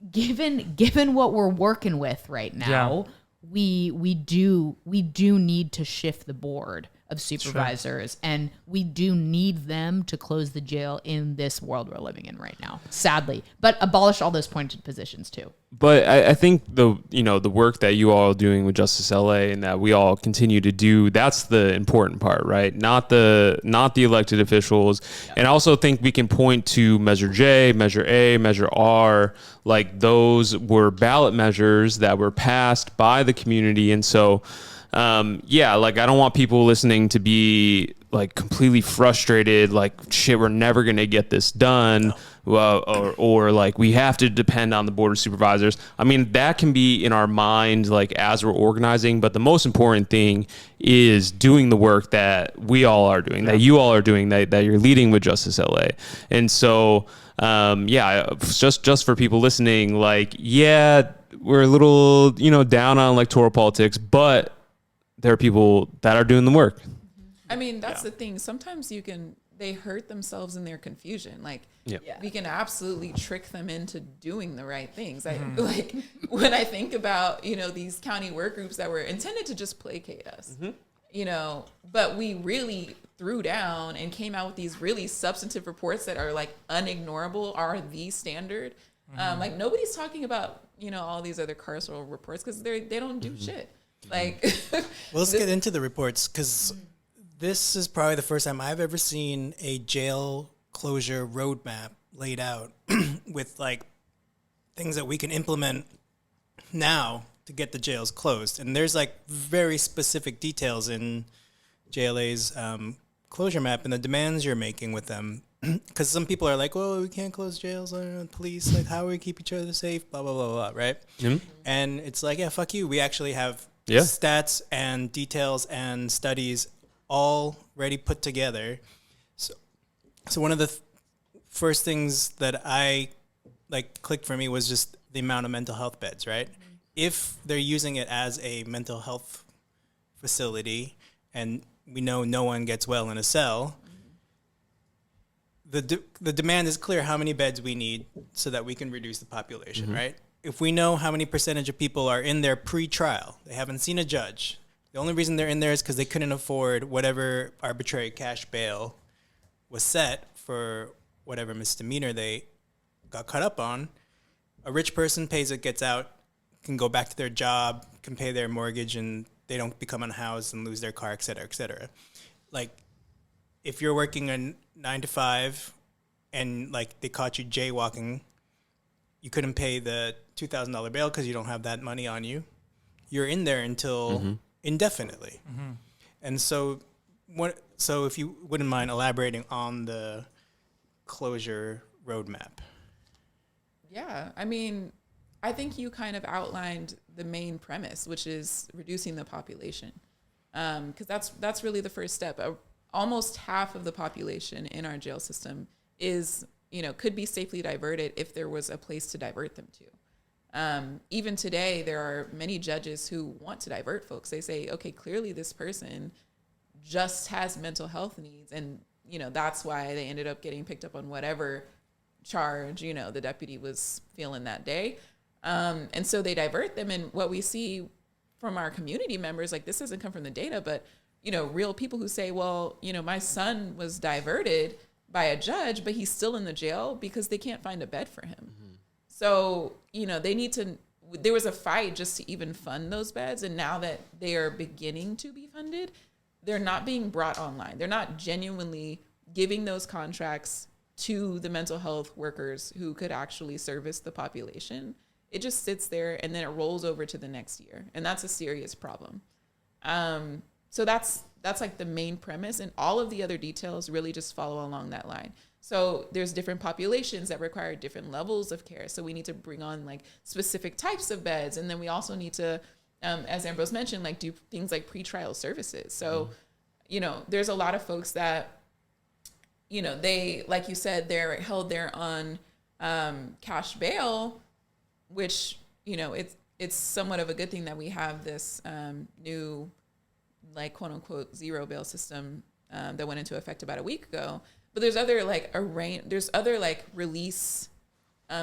given what we're working with right now, we do need to shift the board of supervisors, and we do need them to close the jail in this world we're living in right now, sadly, but abolish all those appointed positions too. But I think the work that you all are doing with Justice LA and that we all continue to do, that's the important part, right? Not the elected officials. Yeah. And I also think we can point to Measure J, Measure A, Measure R, like those were ballot measures that were passed by the community. And so like I don't want people listening to be like completely frustrated, like shit, we're never going to get this done. Or like we have to depend on the board of supervisors. I mean, that can be in our mind, like as we're organizing, but the most important thing is doing the work that we all are doing, that you all are doing, that you're leading with Justice LA. And so, just for people listening, like, yeah, we're a little, down on electoral politics, but there are people that are doing the work. I mean, that's the thing. Sometimes they hurt themselves in their confusion. Like, we can absolutely trick them into doing the right things. Like when I think about, these county work groups that were intended to just placate us, but we really threw down and came out with these really substantive reports that are like unignorable, are the standard. Like nobody's talking about, all these other carceral reports because they don't do shit. Like, well, let's get into the reports, because this is probably the first time I've ever seen a jail closure roadmap laid out with like things that we can implement now to get the jails closed. And there's like very specific details in JLA's closure map and the demands you're making with them. Because some people are like, well, we can't close jails, police, like how do we keep each other safe, blah, blah, blah, blah, right? Mm-hmm. And it's like, yeah, fuck you. We actually have stats and details and studies already put together. So one of the first things that I clicked for me was just the amount of mental health beds, right? Mm-hmm. If they're using it as a mental health facility and we know no one gets well in a cell, the demand is clear how many beds we need so that we can reduce the population, right? If we know how many percentage of people are in there pre-trial, they haven't seen a judge, the only reason they're in there is because they couldn't afford whatever arbitrary cash bail was set for whatever misdemeanor they got caught up on. A rich person pays it, gets out, can go back to their job, can pay their mortgage, and they don't become unhoused and lose their car, et cetera, et cetera. Like, if you're working a 9 to 5 and like they caught you jaywalking, you couldn't pay the $2,000 bail because you don't have that money on you, you're in there until indefinitely. And so if you wouldn't mind elaborating on the closure roadmap. Yeah, I mean, I think you kind of outlined the main premise, which is reducing the population, because that's really the first step. Almost half of the population in our jail system could be safely diverted if there was a place to divert them to. Even today, there are many judges who want to divert folks. They say, okay, clearly this person just has mental health needs, and that's why they ended up getting picked up on whatever charge the deputy was feeling that day. And so they divert them. And what we see from our community members, like, this doesn't come from the data, but, real people who say, well, my son was diverted by a judge, but he's still in the jail because they can't find a bed for him. So, they need to, there was a fight just to even fund those beds. And now that they are beginning to be funded, they're not being brought online. They're not genuinely giving those contracts to the mental health workers who could actually service the population. It just sits there and then it rolls over to the next year. And that's a serious problem. So that's like the main premise, and all of the other details really just follow along that line. So there's different populations that require different levels of care. So we need to bring on like specific types of beds. And then we also need to, as Ambrose mentioned, like do things like pretrial services. So, there's a lot of folks that, they, like you said, they're held there on cash bail, which, it's somewhat of a good thing that we have this new, like, quote unquote, zero bail system that went into effect about a week ago. But there's other release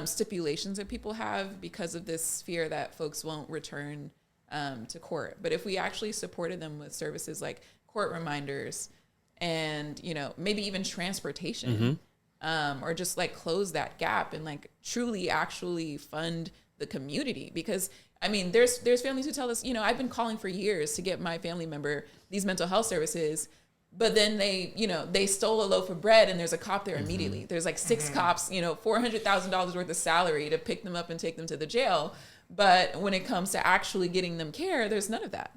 stipulations that people have because of this fear that folks won't return to court. But if we actually supported them with services like court reminders and, maybe even transportation, or just like close that gap and like truly actually fund the community. Because I mean, there's families who tell us, I've been calling for years to get my family member these mental health services, but then they stole a loaf of bread and there's a cop there immediately. There's like 6 cops, $400,000 worth of salary to pick them up and take them to the jail. But when it comes to actually getting them care, there's none of that.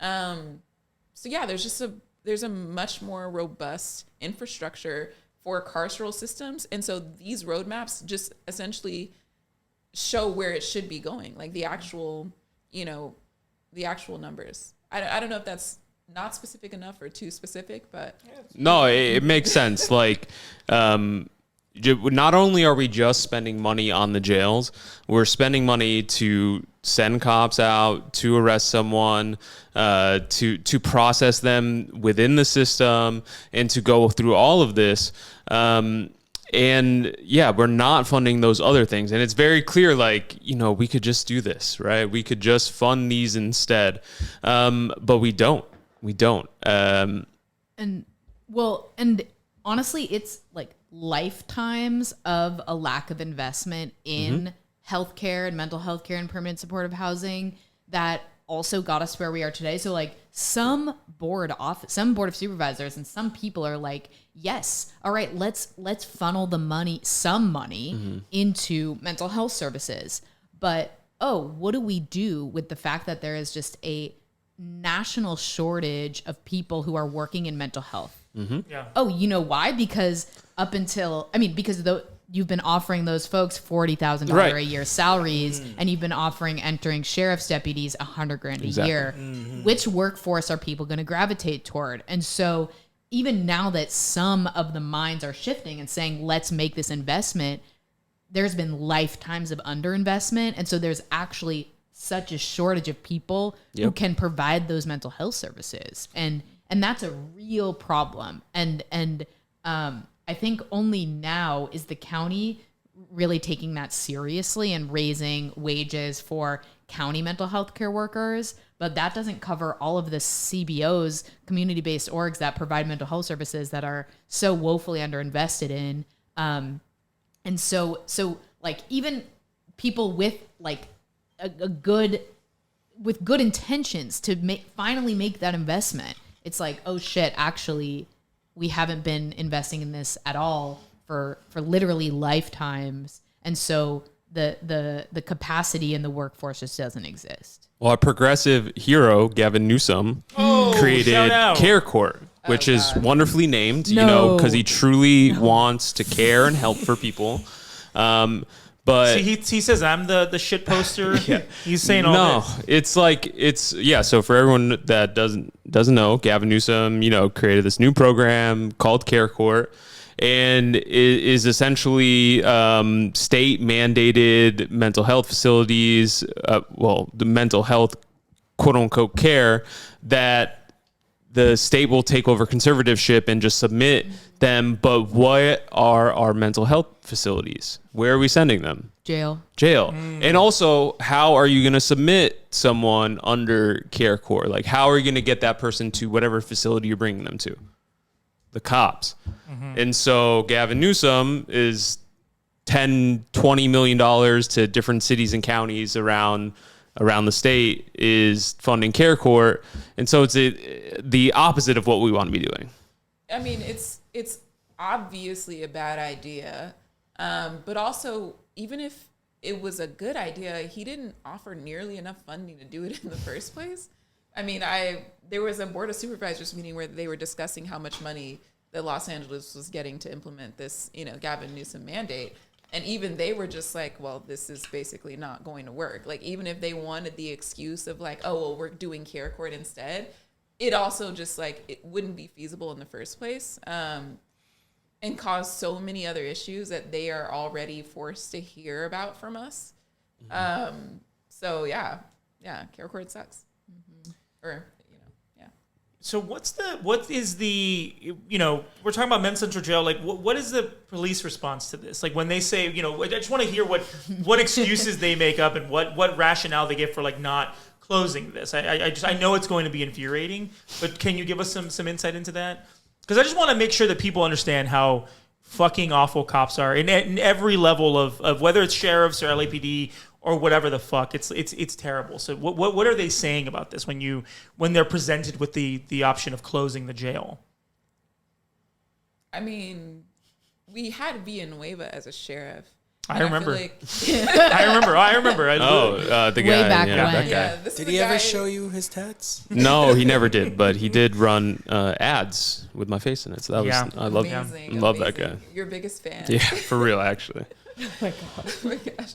So yeah, there's a much more robust infrastructure for carceral systems. And so these roadmaps just essentially show where it should be going, like the actual numbers. I don't know if that's not specific enough or too specific, but no, it makes sense. Like, not only are we just spending money on the jails, we're spending money to send cops out to arrest someone, to process them within the system, and to go through all of this. And yeah, we're not funding those other things. And it's very clear, like, we could just do this, right? We could just fund these instead. But we don't. And honestly, it's like lifetimes of a lack of investment in healthcare and mental health care and permanent supportive housing that also got us where we are today. So like some board of supervisors and some people are like, yes, all right, let's funnel some money into mental health services. But what do we do with the fact that there is just a national shortage of people who are working in mental health? Yeah. Oh, you know why? Because you've been offering those folks $40,000 a year salaries, and you've been offering entering sheriff's deputies $100,000 a year. Which workforce are people going to gravitate toward? And so even now that some of the minds are shifting and saying, let's make this investment, there's been lifetimes of underinvestment. And so there's actually such a shortage of people who can provide those mental health services. And that's a real problem. And I think only now is the county really taking that seriously and raising wages for county mental health care workers. But that doesn't cover all of the CBOs, community-based orgs that provide mental health services that are so woefully underinvested in. And so like even people with like with good intentions to finally make that investment, it's like, oh shit, actually we haven't been investing in this at all for literally lifetimes. And so the capacity in the workforce just doesn't exist. Well, a progressive hero, Gavin Newsom, created Care Court, which is wonderfully named, because he truly wants to care and help for people. But see, he says I'm the shit poster. He's saying all this. So for everyone that doesn't know, Gavin Newsom, created this new program called Care Court, and it is essentially state mandated mental health facilities, the mental health quote unquote care that the state will take over conservatorship and just submit them. But what are our mental health facilities? Where are we sending them? Jail. And also, how are you going to submit someone under Care Court? Like, how are you going to get that person to whatever facility you're bringing them to? The cops. And so Gavin Newsom is $10-20 million to different cities and counties around the state is funding Care Court. And so it's the opposite of what we want to be doing. I mean, it's obviously a bad idea. But also, even if it was a good idea, he didn't offer nearly enough funding to do it in the first place. I mean, there was a Board of Supervisors meeting where they were discussing how much money that Los Angeles was getting to implement this, Gavin Newsom mandate. And even they were just like, well, this is basically not going to work. Like, even if they wanted the excuse of like, oh, well, we're doing Care Court instead, it also just like, it wouldn't be feasible in the first place. And cause so many other issues that they are already forced to hear about from us. So yeah, Care Court sucks. Or, yeah. So what is the, we're talking about Men's Central Jail. Like, what is the police response to this? Like, when they say, I just want to hear what excuses they make up and what rationale they give for like not closing this. I know it's going to be infuriating, but can you give us some insight into that? Because I just want to make sure that people understand how fucking awful cops are in every level of whether it's sheriffs or LAPD or whatever the fuck. It's terrible. So what are they saying about this when they're presented with the option of closing the jail? I mean, we had Villanueva as a sheriff. I remember. I remember. The guy. Way back when. That guy. Did he ever show you his tats? No, he never did. But he did run ads with my face in it. So that was I love that guy. Your biggest fan. Yeah, for real, actually. Oh my God. Oh my gosh.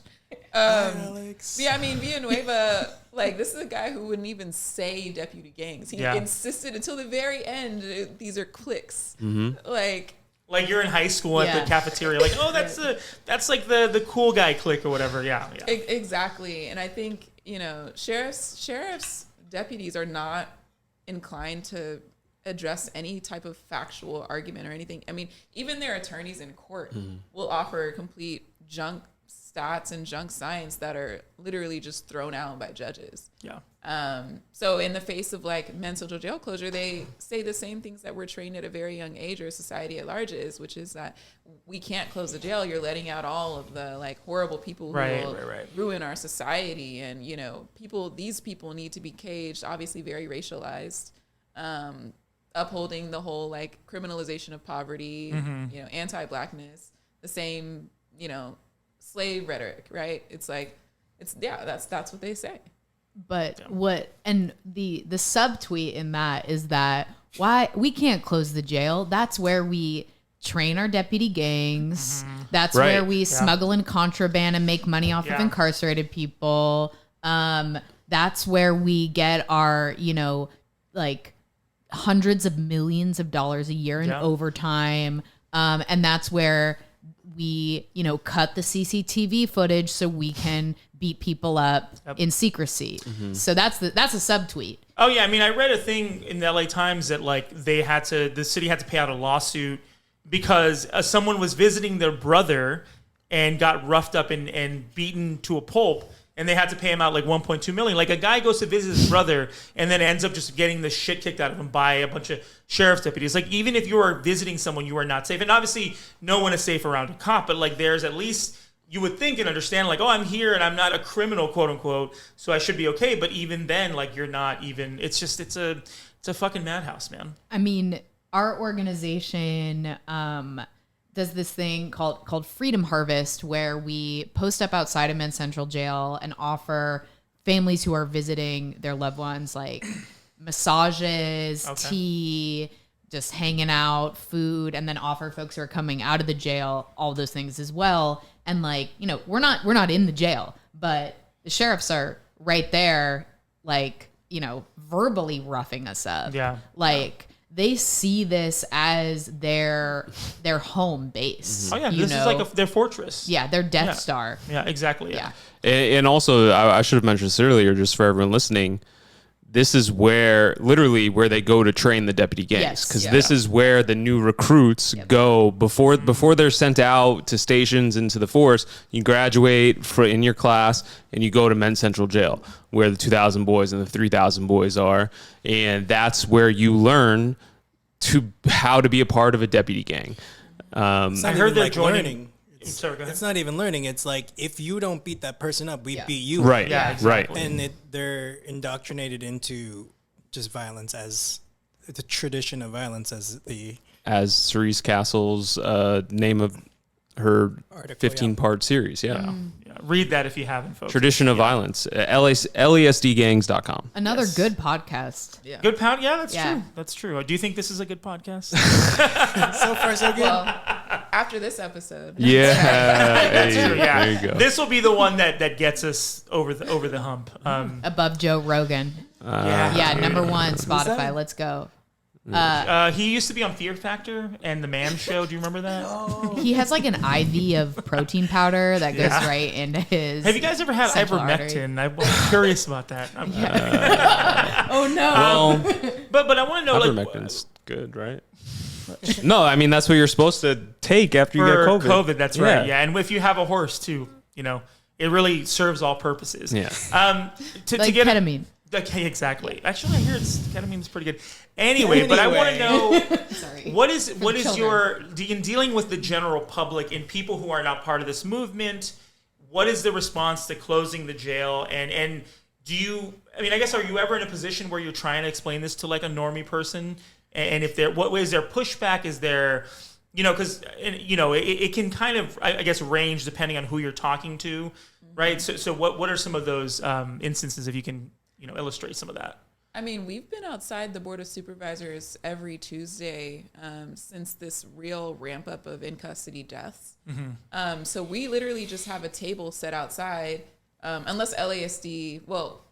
Alex. Yeah, I mean, Villanueva, like, this is a guy who wouldn't even say deputy gangs. He insisted until the very end, these are cliques. Like you're in high school at the cafeteria, like, oh, that's like the cool guy clique or whatever. Yeah. Exactly. And I think, sheriffs, deputies are not inclined to address any type of factual argument or anything. I mean, even their attorneys in court will offer complete junk stats and junk science that are literally just thrown out by judges. Yeah. So in the face of like men's central jail closure, they say the same things that we're trained at a very young age, or society at large is, which is that we can't close the jail. You're letting out all of the like horrible people who will ruin our society. And, these people need to be caged, obviously very racialized, upholding the whole like criminalization of poverty, anti-blackness, the same, slave rhetoric, right? It's like, that's what they say. But the subtweet in that is that why we can't close the jail. That's where we train our deputy gangs. That's where we smuggle in contraband and make money off of incarcerated people. That's where we get our, like hundreds of millions of dollars a year in overtime. And that's where we, cut the CCTV footage so we can beat people up in secrecy. So that's a subtweet. Oh yeah, I mean, I read a thing in the LA Times that like the city had to pay out a lawsuit because someone was visiting their brother and got roughed up and beaten to a pulp, and they had to pay him out like $1.2 million. Like, a guy goes to visit his brother and then ends up just getting the shit kicked out of him by a bunch of sheriff's deputies. Like, even if you are visiting someone, you are not safe. And obviously, no one is safe around a cop, but like, there's at least, you would think and understand, like, oh, I'm here and I'm not a criminal, quote unquote, so I should be okay. But even then, like, you're not even. It's just it's a fucking madhouse, man. I mean, our organization does this thing called Freedom Harvest, where we post up outside of Men's Central Jail and offer families who are visiting their loved ones like massages, tea, just hanging out, food, and then offer folks who are coming out of the jail all those things as well. And like, you know, we're not in the jail, but the sheriffs are right there, like, you know, verbally roughing us up. Yeah. Like they see this as their home base. Oh yeah, this is like their fortress. Yeah, their Death Star. Yeah, exactly. Yeah. And also, I should have mentioned this earlier, just for everyone listening. This is literally where they go to train the deputy gangs, because this is where the new recruits go before they're sent out to stations into the force. You graduate in your class and you go to Men's Central Jail, where the 2,000 boys and the 3,000 boys are, and that's where you learn how to be a part of a deputy gang. I heard they're joining. It's not even learning. It's like, if you don't beat that person up, we beat you. Right. Yeah, exactly. And they're indoctrinated into just violence as the tradition of violence as Cerise Castle's name of her 15-part series. Yeah. Read that if you haven't, folks. Tradition of Violence. LASDgangs.com. Another good podcast. Yeah. Good pound. Yeah, that's true. That's true. Do you think this is a good podcast? So far, so good. Well, after this episode. Yeah. There you go. This will be the one that gets us over the hump. Above Joe Rogan. Number one, Spotify. Let's go. He used to be on Fear Factor and The Man Show. Do you remember that? He has like an IV of protein powder that goes right into his. Have you guys ever had ivermectin? I'm curious about that. Oh no! Well, but I want to know, ivermectin's good, right? No, I mean that's what you're supposed to take after you get COVID. COVID, that's right. Yeah, and if you have a horse too, you know, it really serves all purposes. Yeah. To get ketamine. Okay, exactly. Actually, I hear ketamine's pretty good. Anyway, but I want to know what is your in dealing with the general public and people who are not part of this movement? What is the response to closing the jail? And do you? I mean, I guess, are you ever in a position where you're trying to explain this to like a normie person? And if there, what is there pushback? Is there, you know, because you know it can kind of, I guess, range depending on who you're talking to, right? So what are some of those instances, if you can, you know, illustrate some of that? I mean, we've been outside the Board of Supervisors every Tuesday since this real ramp up of in custody deaths. Mm-hmm. So we literally just have a table set outside, unless LASD will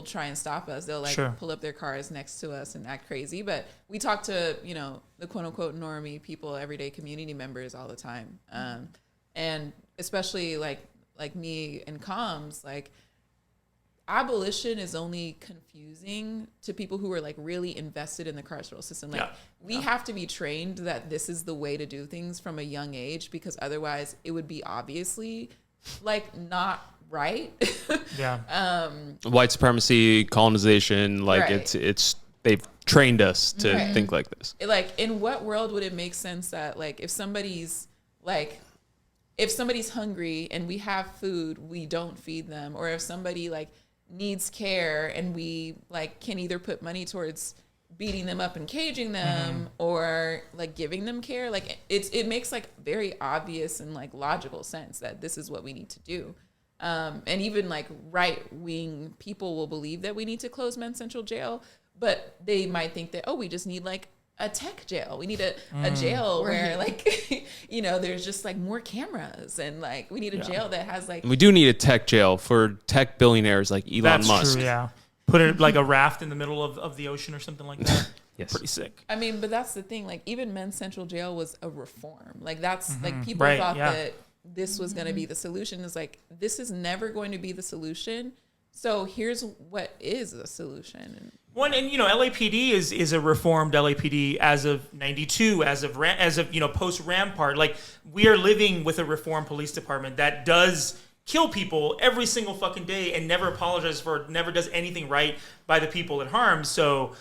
try and stop us. They'll pull up their cars next to us and act crazy. But we talk to, you know, the quote unquote normie people, everyday community members all the time. And especially like me in comms, like, abolition is only confusing to people who are like really invested in the carceral system. Like we have to be trained that this is the way to do things from a young age, because otherwise it would be obviously like not right. White supremacy, colonization, like it's they've trained us to think like this. Like, in what world would it make sense that like if somebody's hungry and we have food, we don't feed them, or if somebody like needs care and we like can either put money towards beating them up and caging them or like giving them care, like it makes like very obvious and like logical sense that this is what we need to do. And even like right-wing people will believe that we need to close Men's Central Jail, but they might think that, we just need like a tech jail. We need a jail where like, you know, there's just like more cameras, and like we need a jail that has like. We do need a tech jail for tech billionaires like Elon Musk. That's true, yeah. Put it like a raft in the middle of the ocean or something like that. Yes. Pretty sick. I mean, but that's the thing. Like even Men's Central Jail was a reform. Like that's like people thought that this was going to be the solution. It's like, this is never going to be the solution. So here's what is a solution. And you know, LAPD is a reformed LAPD as of '92, as of you know, post Rampart. Like, we are living with a reformed police department that does kill people every single fucking day and never apologizes for it, never does anything right by the people it harms. So,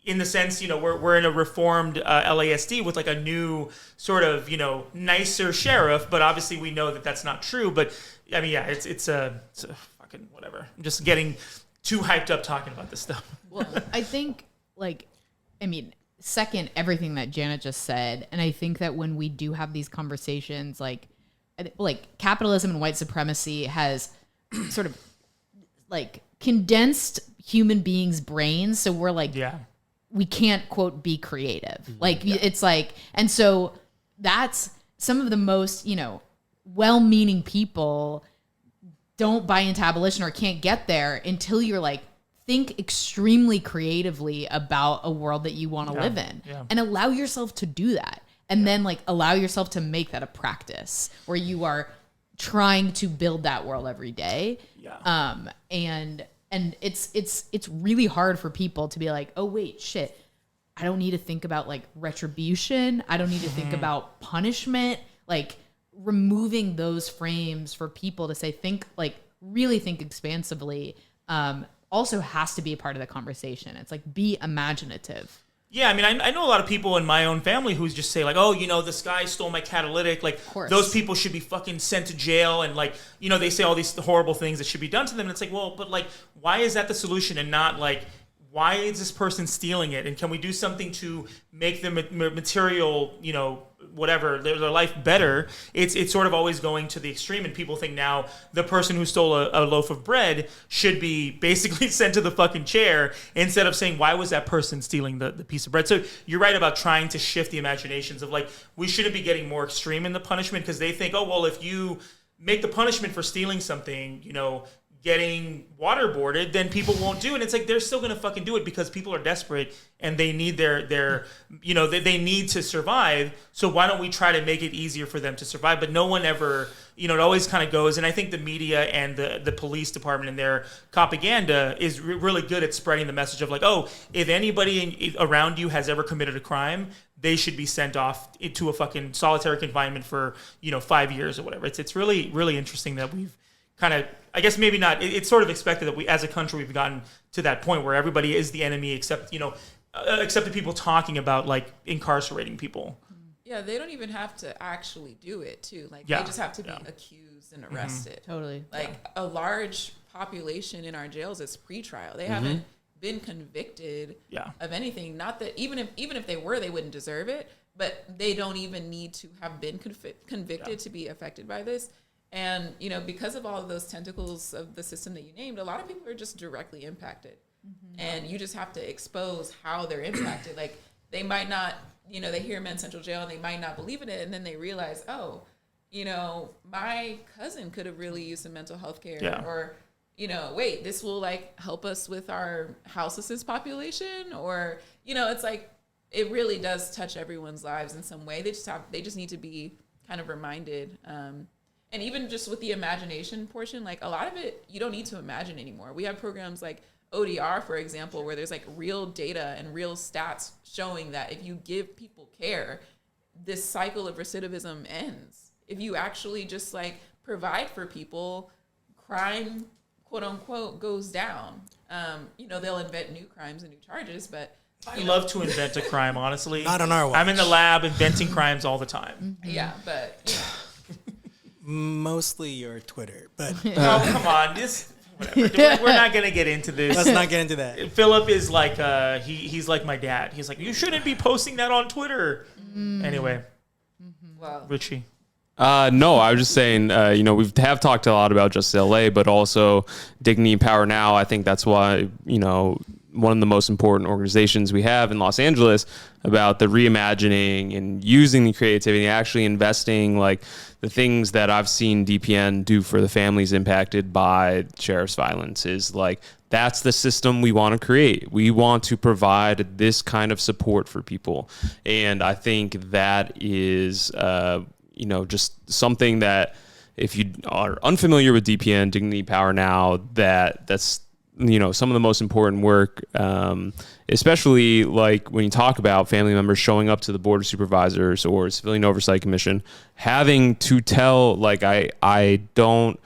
in the sense, you know, we're in a reformed LASD with like a new sort of, you know, nicer sheriff, but obviously we know that that's not true. But I mean, yeah, it's a fucking whatever. I'm just getting too hyped up talking about this stuff. Well, I think, like, I mean, second everything that Janet just said. And I think that when we do have these conversations, like capitalism and white supremacy has sort of like condensed human beings' brains. So we're like, we can't quote be creative. Like it's like, and so that's some of the most, well-meaning people don't buy into abolition or can't get there until you're like, think extremely creatively about a world that you want to live in and allow yourself to do that. And then like allow yourself to make that a practice where you are trying to build that world every day. And it's really hard for people to be like, oh wait, shit, I don't need to think about like retribution. I don't need to think about punishment. Like removing those frames for people to say, really think expansively, also has to be a part of the conversation. It's like, be imaginative. Yeah, I mean, I know a lot of people in my own family who just say like, oh, this guy stole my catalytic. Like, those people should be fucking sent to jail. And like, they say all these horrible things that should be done to them. And it's like, well, but like, why is that the solution and not like, why is this person stealing it? And can we do something to make the material, whatever, their life better? It's sort of always going to the extreme. And people think now the person who stole a loaf of bread should be basically sent to the fucking chair instead of saying, why was that person stealing the piece of bread? So you're right about trying to shift the imaginations of like, we shouldn't be getting more extreme in the punishment because they think, oh, well, if you make the punishment for stealing something, getting waterboarded, then people won't do it. And it's like, they're still going to fucking do it because people are desperate and they need their they need to survive. So why don't we try to make it easier for them to survive? But no one ever, it always kind of goes. And I think the media and the police department and their propaganda is really good at spreading the message of like, oh, if anybody around you has ever committed a crime, they should be sent off to a fucking solitary confinement for, 5 years or whatever. It's really, really interesting that we've kind of, I guess maybe not, it's sort of expected that we, as a country, we've gotten to that point where everybody is the enemy except the people talking about like incarcerating people. Yeah, they don't even have to actually do it too. Like they just have to be accused and arrested. Totally. Like a large population in our jails is pretrial. They haven't been convicted of anything. Not that even if they were, they wouldn't deserve it, but they don't even need to have been convicted to be affected by this. And, because of all of those tentacles of the system that you named, a lot of people are just directly impacted. And you just have to expose how they're impacted. Like, they might not, they hear Men's Central Jail and they might not believe in it. And then they realize, oh, my cousin could have really used some mental health care. Yeah. Or, wait, this will, like, help us with our house assist population. Or, it's like, it really does touch everyone's lives in some way. They just need to be kind of reminded. And even just with the imagination portion, like a lot of it, you don't need to imagine anymore. We have programs like ODR, for example, where there's like real data and real stats showing that if you give people care, this cycle of recidivism ends. If you actually just like provide for people, crime, quote unquote, goes down. They'll invent new crimes and new charges, but I love to invent a crime, honestly. Not on our watch. I'm in the lab inventing crimes all the time. Yeah, but mostly your Twitter, but oh, come on, whatever. We're not gonna get into this. Let's not get into that. Philip is like he's like my dad. He's like, you shouldn't be posting that on Twitter. Anyway, wow, Richie. No, I was just saying, we have talked a lot about Justice LA, but also Dignity and Power Now. I think that's why, one of the most important organizations we have in Los Angeles about the reimagining and using the creativity, actually investing like the things that I've seen DPN do for the families impacted by sheriff's violence is like, that's the system we want to create. We want to provide this kind of support for people. And I think that is, just something that if you are unfamiliar with DPN, Dignity Power Now, that's some of the most important work, especially like when you talk about family members showing up to the Board of Supervisors or Civilian Oversight Commission, having to tell, like, I don't,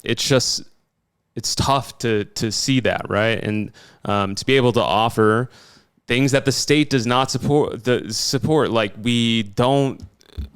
it's tough to see that, right? And to be able to offer things that the state does not support, like we don't,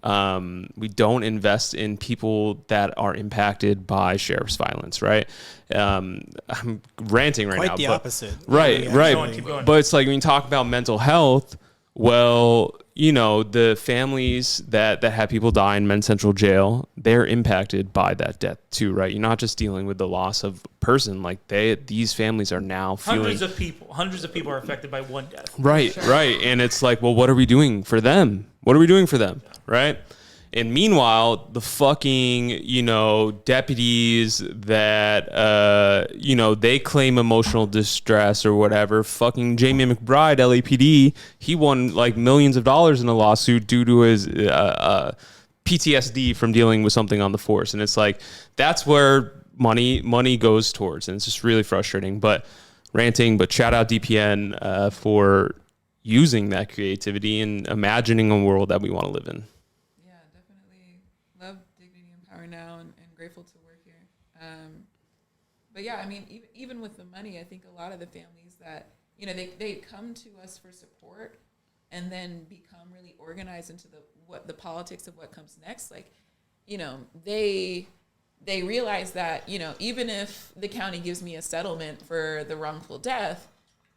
we don't invest in people that are impacted by sheriff's violence, right? I'm ranting right now. Quite the opposite. Right, Yeah, right. Keep going. But it's like when you talk about mental health, well, you know, the families that have people die in Men's Central Jail, they're impacted by that death too, right? You're not just dealing with the loss of a person. Like these families are now feeling hundreds of people are affected by one death. Right, right. And it's like, well, what are we doing for them? What are we doing for them? Right? And meanwhile, the fucking, you know, deputies that, you know, they claim emotional distress or whatever. Fucking Jamie McBride, LAPD, he won like millions of dollars in a lawsuit due to his PTSD from dealing with something on the force. And it's like, that's where money goes towards. And it's just really frustrating. But ranting, but shout out DPN for using that creativity and imagining a world that we want to live in. Love Dignity and Power now and grateful to work here. But yeah, I mean, even with the money, I think a lot of the families that, you know, they come to us for support and then become really organized into the politics of what comes next. Like, you know, they realize that, you know, even if the county gives me a settlement for the wrongful death,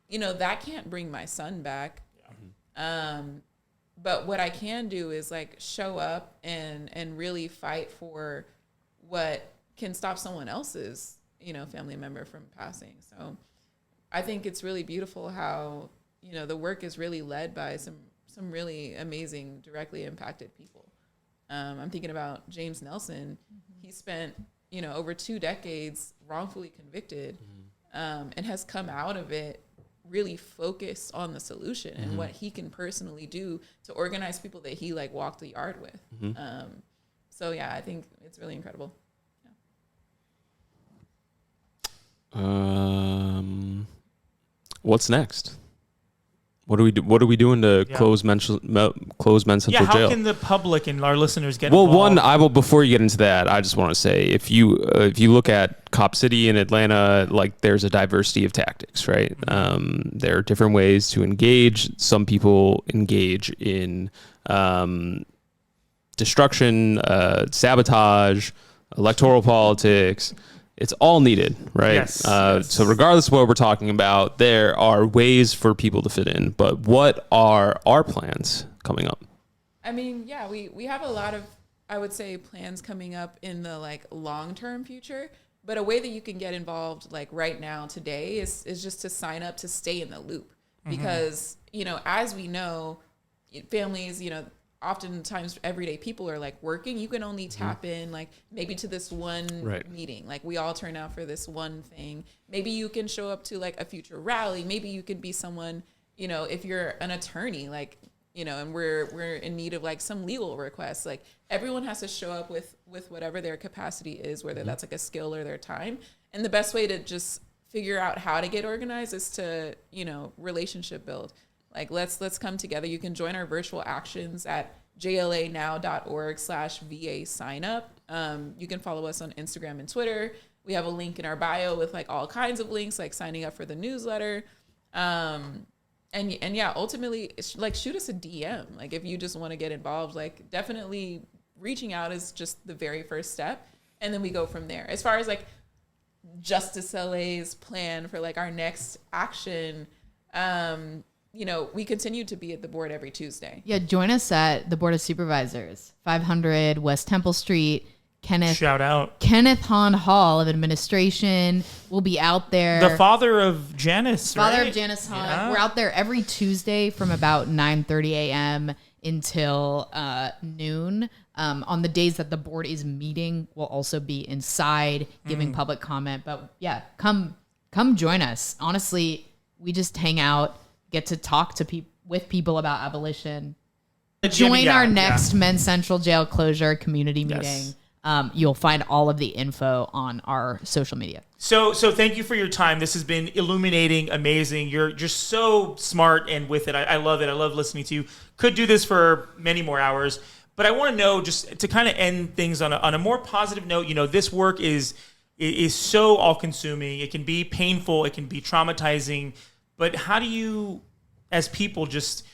you know, that can't bring my son back. Yeah. But what I can do is like show up and really fight for what can stop someone else's, you know, family member from passing. So I think it's really beautiful how, you know, the work is really led by some really amazing, directly impacted people. I'm thinking about James Nelson. He spent, you know, over 2 decades wrongfully convicted, and has come out of it really focus on the solution and what he can personally do to organize people that he like walked the yard with. So yeah, I think it's really incredible. Yeah. What's next? What are we doing to close Men's Central Jail? How can the public and our listeners get involved? Well, before you get into that, I just want to say if you look at Cop City in Atlanta, like there's a diversity of tactics, right? There are different ways to engage. Some people engage in destruction, sabotage, electoral politics. It's all needed, right? Yes. So regardless of what we're talking about, there are ways for people to fit in. But what are our plans coming up? I mean, yeah, we have a lot of, I would say, plans coming up in the like long-term future. But a way that you can get involved like right now today is just to sign up to stay in the loop. Because, you know, as we know, families, you know, oftentimes everyday people are like working. You can only tap in like maybe to this one meeting. Like we all turn out for this one thing. Maybe you can show up to like a future rally. Maybe you could be someone, you know, if you're an attorney, like, you know, and we're in need of like some legal requests. Like everyone has to show up with whatever their capacity is, whether that's like a skill or their time. And the best way to just figure out how to get organized is to, you know, relationship build. Like, let's come together. You can join our virtual actions at jlanow.org/VA sign up. You can follow us on Instagram and Twitter. We have a link in our bio with like all kinds of links, like signing up for the newsletter. And yeah, ultimately, like shoot us a DM. Like if you just want to get involved, like definitely reaching out is just the very first step. And then we go from there. As far as like Justice LA's plan for like our next action, you know, we continue to be at the board every Tuesday. Yeah, join us at the Board of Supervisors, 500 West Temple Street. Shout out. Kenneth Hahn Hall of Administration will be out there. The father of Janice, Father right? of Janice Hahn. Yeah. We're out there every Tuesday from about 9:30 a.m. until noon. On the days that the board is meeting, we'll also be inside giving public comment. But yeah, come join us. Honestly, we just hang out, get to talk to with people about abolition. Join our next Men's Central Jail closure community meeting. You'll find all of the info on our social media. So thank you for your time. This has been illuminating, amazing. You're just so smart and with it. I love it. I love listening to you. Could do this for many more hours. But I want to know, just to kind of end things on a more positive note, you know, this work is so all-consuming. It can be painful. It can be traumatizing. But how do you, as people, just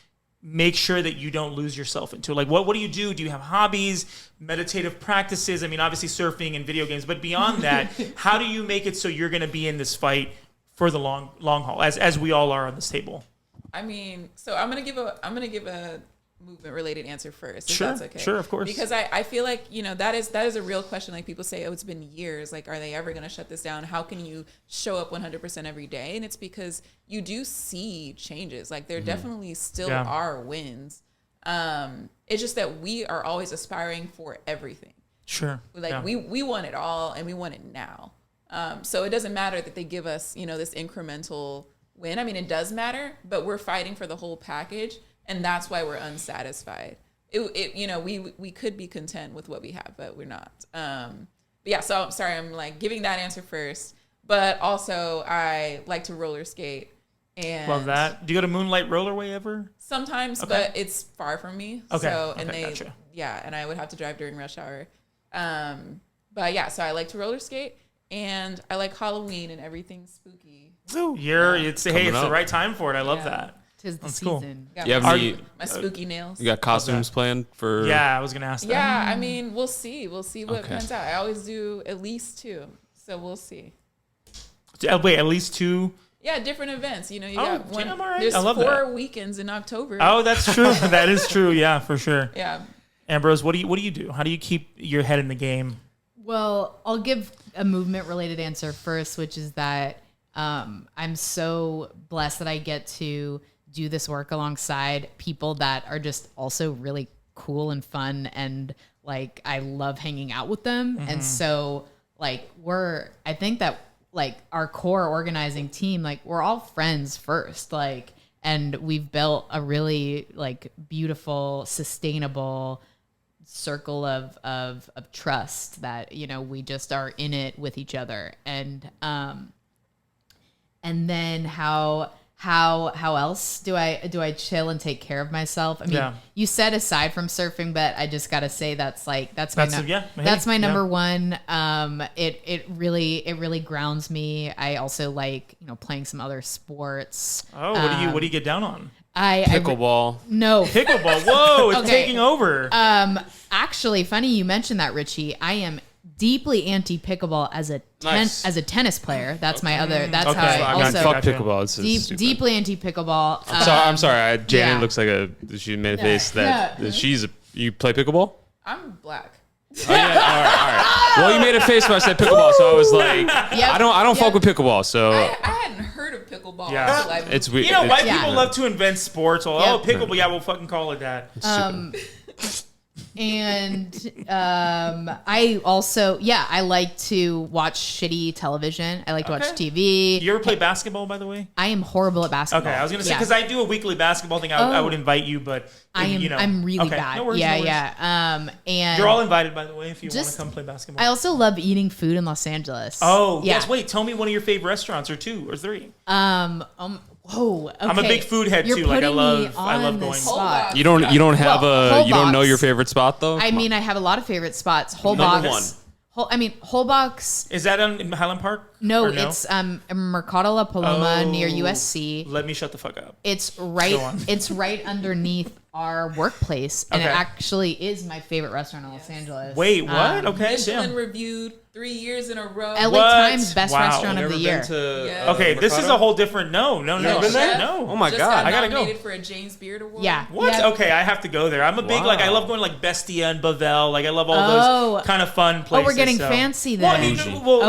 make sure that you don't lose yourself into it? Like, what do you do? Do you have hobbies, meditative practices? I mean, obviously surfing and video games, but beyond that, how do you make it so you're going to be in this fight for the long haul, as we all are on this table? I mean, so I'm gonna give a movement related answer first, if Sure, that's okay. sure, of course. Because I feel like, you know, that is a real question. Like, people say, oh, it's been years. Like, are they ever gonna shut this down? How can you show up 100% every day? And it's because you do see changes. Like, there definitely still are wins. It's just that we are always aspiring for everything. Sure. Like, we want it all, and we want it now. So it doesn't matter that they give us, you know, this incremental win. I mean, it does matter, but we're fighting for the whole package, and that's why we're unsatisfied. You know, we could be content with what we have, but we're not. But yeah, so I'm sorry, I'm like giving that answer first, but also I like to roller skate. And love that. Do you go to Moonlight Rollerway ever? Sometimes, but it's far from me. Okay. So, okay, and gotcha. and I would have to drive during rush hour. But yeah, so I like to roller skate, and I like Halloween and everything spooky. It's the right time for it. I love that. 'Tis the That's season. cool. You have any, My spooky nails. you got costumes planned for? Yeah, I was gonna ask that. Yeah, I mean, we'll see. We'll see what Okay. pans out. I always do at least 2, so we'll see. Wait, at least 2. Yeah, different events. You know, you Oh, got one. yeah, I'm all right. There's I love 4 that. weekends in October. Oh, that's true. That is true. Yeah, for sure. Yeah. Ambrose, what do you do? How do you keep your head in the game? Well, I'll give a movement related answer first, which is that I'm so blessed that I get to do this work alongside people that are just also really cool and fun, and like I love hanging out with them. And so like I think that like our core organizing team, like we're all friends first, like, and we've built a really like beautiful, sustainable circle of trust that, you know, we just are in it with each other. And then how else do I chill and take care of myself? I mean, you said aside from surfing, but I just gotta say that's my number one. It really grounds me. I also like, you know, playing some other sports. Oh, what do you get down on? Pickleball. No. Pickleball. Whoa, it's Okay. taking over. Actually, funny you mentioned that, Richie. I am deeply anti pickleball as a tennis player. That's my other. That's Okay. how I I also Fuck pickleball. It's stupid. deeply anti pickleball. I'm sorry. Janet yeah. looks like she made a face that yeah. You play pickleball? I'm black. Oh, yeah. All right. Well, you made a face when I said pickleball, so I was like, I don't fuck with pickleball. So I hadn't heard of pickleball. Yeah. Until I moved. it's weird. You know, white Yeah. people love to invent sports. Oh, Yep. pickleball. Yeah, we'll fucking call it that. And I also, I like to watch shitty television. I like to watch TV. You ever play basketball, by the way? I am horrible at basketball. Okay, I was gonna say because I do a weekly basketball thing. I would invite you, but I'm really bad. No worries, no worries. And You're all invited, by the way, if you want Just- to come play basketball. I also love eating food in Los Angeles. Oh yeah. yes. Wait, tell me one of your favorite restaurants, or 2 or 3. Whoa. Okay. I'm a big food head You're too. Like I putting me love on the going. spot. You don't have Well, you don't know Holbox. your favorite spot though? I mean, I have a lot of favorite spots. Number Holbox. one. Holbox. Is that in Highland Park? No, Or it's Mercado La Paloma near USC. Let me shut the fuck up. It's Go right. on. It's right underneath our workplace, and it Okay. actually is my favorite restaurant in Los Angeles. Wait, what? Okay, Michelin damn. reviewed 3 years in a row. LA What? Times best Wow. restaurant of the year. Okay, this is a whole different. No. Chef No. Oh my just God. got I gotta go. nominated for a James Beard Award. Yeah. What? Yeah. Okay, I have to go there. I'm a big I love going to like Bestia and Bavel. Like I love all those kind of fun places. Oh, we're getting so. fancy Well, then.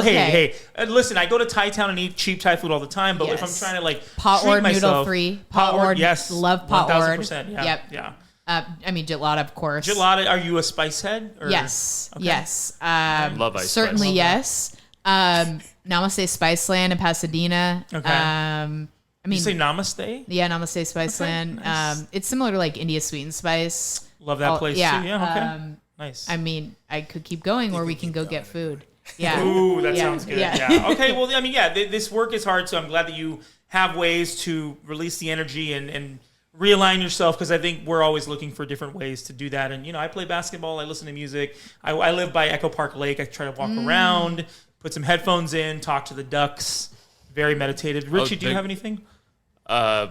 hey, Okay. listen, I go to Thai Town and eat cheap Thai food all the time, but if I'm Yes. trying to like Pot treat word myself, noodle free. Pot word, yes, love pot word. 1000%. Yeah, Yep. yeah. I mean, gelato, of course. Gelato, are you a spice head? Or? Yes. Okay. Yes. Love ice certainly spice. yes. Namaste Spiceland in Pasadena. Okay. I mean, You say namaste? yeah, Namaste Spiceland. nice. It's similar to like India Sweet and Spice. Love that place too. Yeah, okay. Nice. I mean, I could keep going, or we can go get food. Yeah. Ooh, that Yeah. sounds good. Yeah. Yeah. Okay. Well, I mean, yeah, this work is hard, so I'm glad that you have ways to release the energy and realign yourself, because I think we're always looking for different ways to do that. And, you know, I play basketball. I listen to music. I live by Echo Park Lake. I try to walk around, put some headphones in, talk to the ducks. Very meditative. Richie, do you have anything?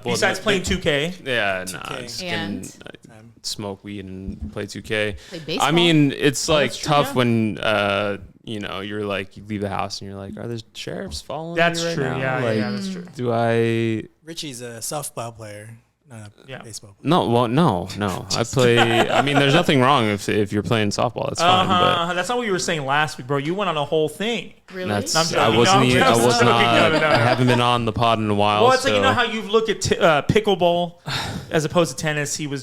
Besides playing 2K. Yeah, 2K. nah. Just And? smoke weed and play 2K. Play baseball. I mean, it's like that's true, tough yeah. when you're like you leave the house and you're like, are the sheriffs following That's me right true. now? Yeah, Like, yeah, that's true. do I? Richie's a softball player, not a Yeah. baseball player. No, well, no. I play. I mean, there's nothing wrong if you're playing softball. That's fine. But That's not what you were saying last week, bro. You went on a whole thing. Really? that's No, I'm I joking. wasn't. No, I'm I was joking. not. No. I haven't been on the pod in a while. Well, it's like, you so- know how you look at pickleball as opposed to tennis. He was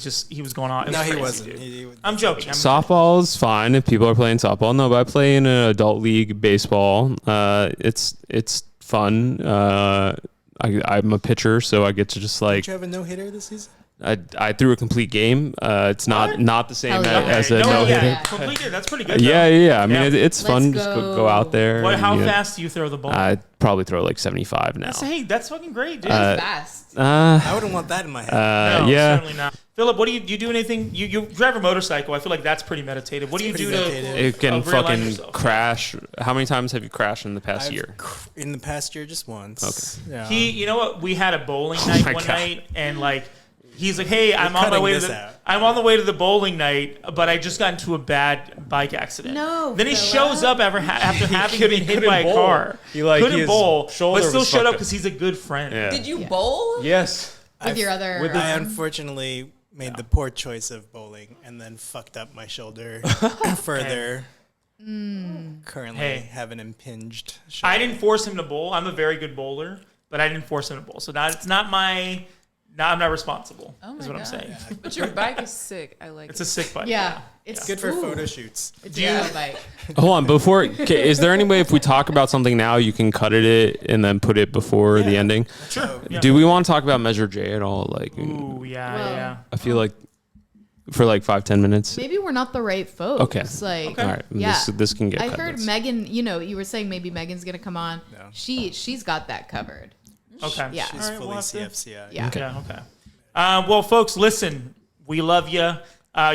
going on. It was No, he crazy, wasn't. dude. I'm joking. Softball's fine if people are playing softball. No, but I play in an adult league baseball. It's fun. I'm a pitcher, so I get to just like Did you have a no-hitter this season? I threw a complete game. It's not the same Hell yeah. as a No, no hitter. yeah. Completely. That's pretty good. Yeah. I mean, Yeah. it's fun. Let's Just go out there. Boy, how and, fast do you throw the ball? I probably throw like 75 now. Hey, that's fucking great, dude. Fast. I wouldn't want that in my head. No, yeah. certainly not. Philip, what do you do anything? You drive a motorcycle. I feel like that's pretty meditative. What do you Pretty do meditative. It can realign fucking yourself? crash. How many times have you crashed in the past I've year? In the past year, just once. Okay. Yeah. You know what? We had a bowling night my one God. night, and like he's like, "Hey, I'm on my cutting way to this the out. I'm on the way to the bowling night, but I just got into a bad bike accident." No, Then he Philip. shows up after having been hit couldn't by a bowl. car. He, like, couldn't his bowl, shoulder but still was showed fucked up up. because he's a good friend. Yeah. Did you bowl? Yes. with your other. I unfortunately made the poor choice of bowling and then fucked up my shoulder further. Currently Hey. have an impinged shoulder. I didn't force him to bowl. I'm a very good bowler, but I didn't force him to bowl. So it's not my. No, I'm not responsible. Oh my is what I'm God. saying. But your bike is sick. I like It's it. a sick bike. Yeah, it's Good for ooh, photo shoots. It's Do you- a bike. Hold on. Before, is there any way if we talk about something now, you can cut it and then put it before the ending? Sure. Yeah. Do we want to talk about Measure J at all? Like, Ooh, yeah, Well, yeah. I feel like for like 5-10 minutes. Maybe we're not the right folks. Okay. Like, All right. yeah. This can get I cut. heard That's- Megan. You were saying maybe Megan's gonna come on. No. She's got that covered. Okay. Yeah. She's All right, fully we'll have to- CFCI. Yeah. Yeah, okay. Well, folks, listen, we love you.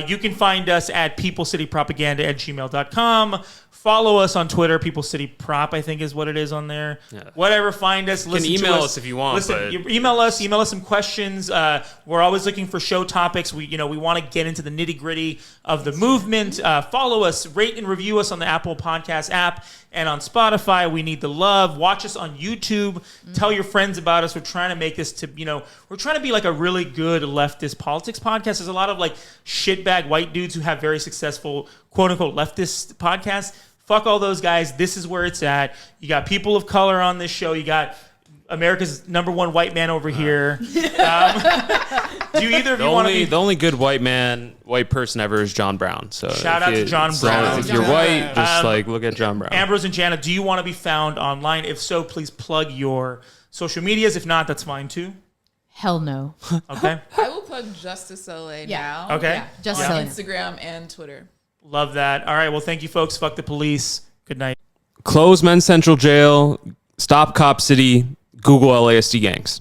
You can find us at peoplecitypropaganda@gmail.com. Follow us on Twitter, People City Prop, I think is what it is on there. Yeah. Whatever, find us. Listen to email us if you want, Listen, but- you email us some questions. We're always looking for show topics. We want to get into the nitty gritty of the movement. Follow us, rate and review us on the Apple Podcast app and on Spotify. We need the love. Watch us on YouTube. Tell your friends about us. We're trying to make this we're trying to be like a really good leftist politics podcast. There's a lot of like shitbag white dudes who have very successful quote unquote leftist podcasts. Fuck all those guys. This is where it's at. You got people of color on this show. You got America's #1 white man over here. Do either of you want to be? The only good white person ever is John Brown. So Shout out to John Brown. If you're John white, Brown. just look at John Brown. Ambrose and Janet, do you want to be found online? If so, please plug your social medias. If not, that's fine too. Hell no. Okay. I will plug Justice LA Yeah. now. Okay. Yeah, just On selling. Instagram and Twitter. Love that. All right. Well, thank you, folks. Fuck the police. Good night. Close Men's Central Jail. Stop Cop City. Google LASD gangs.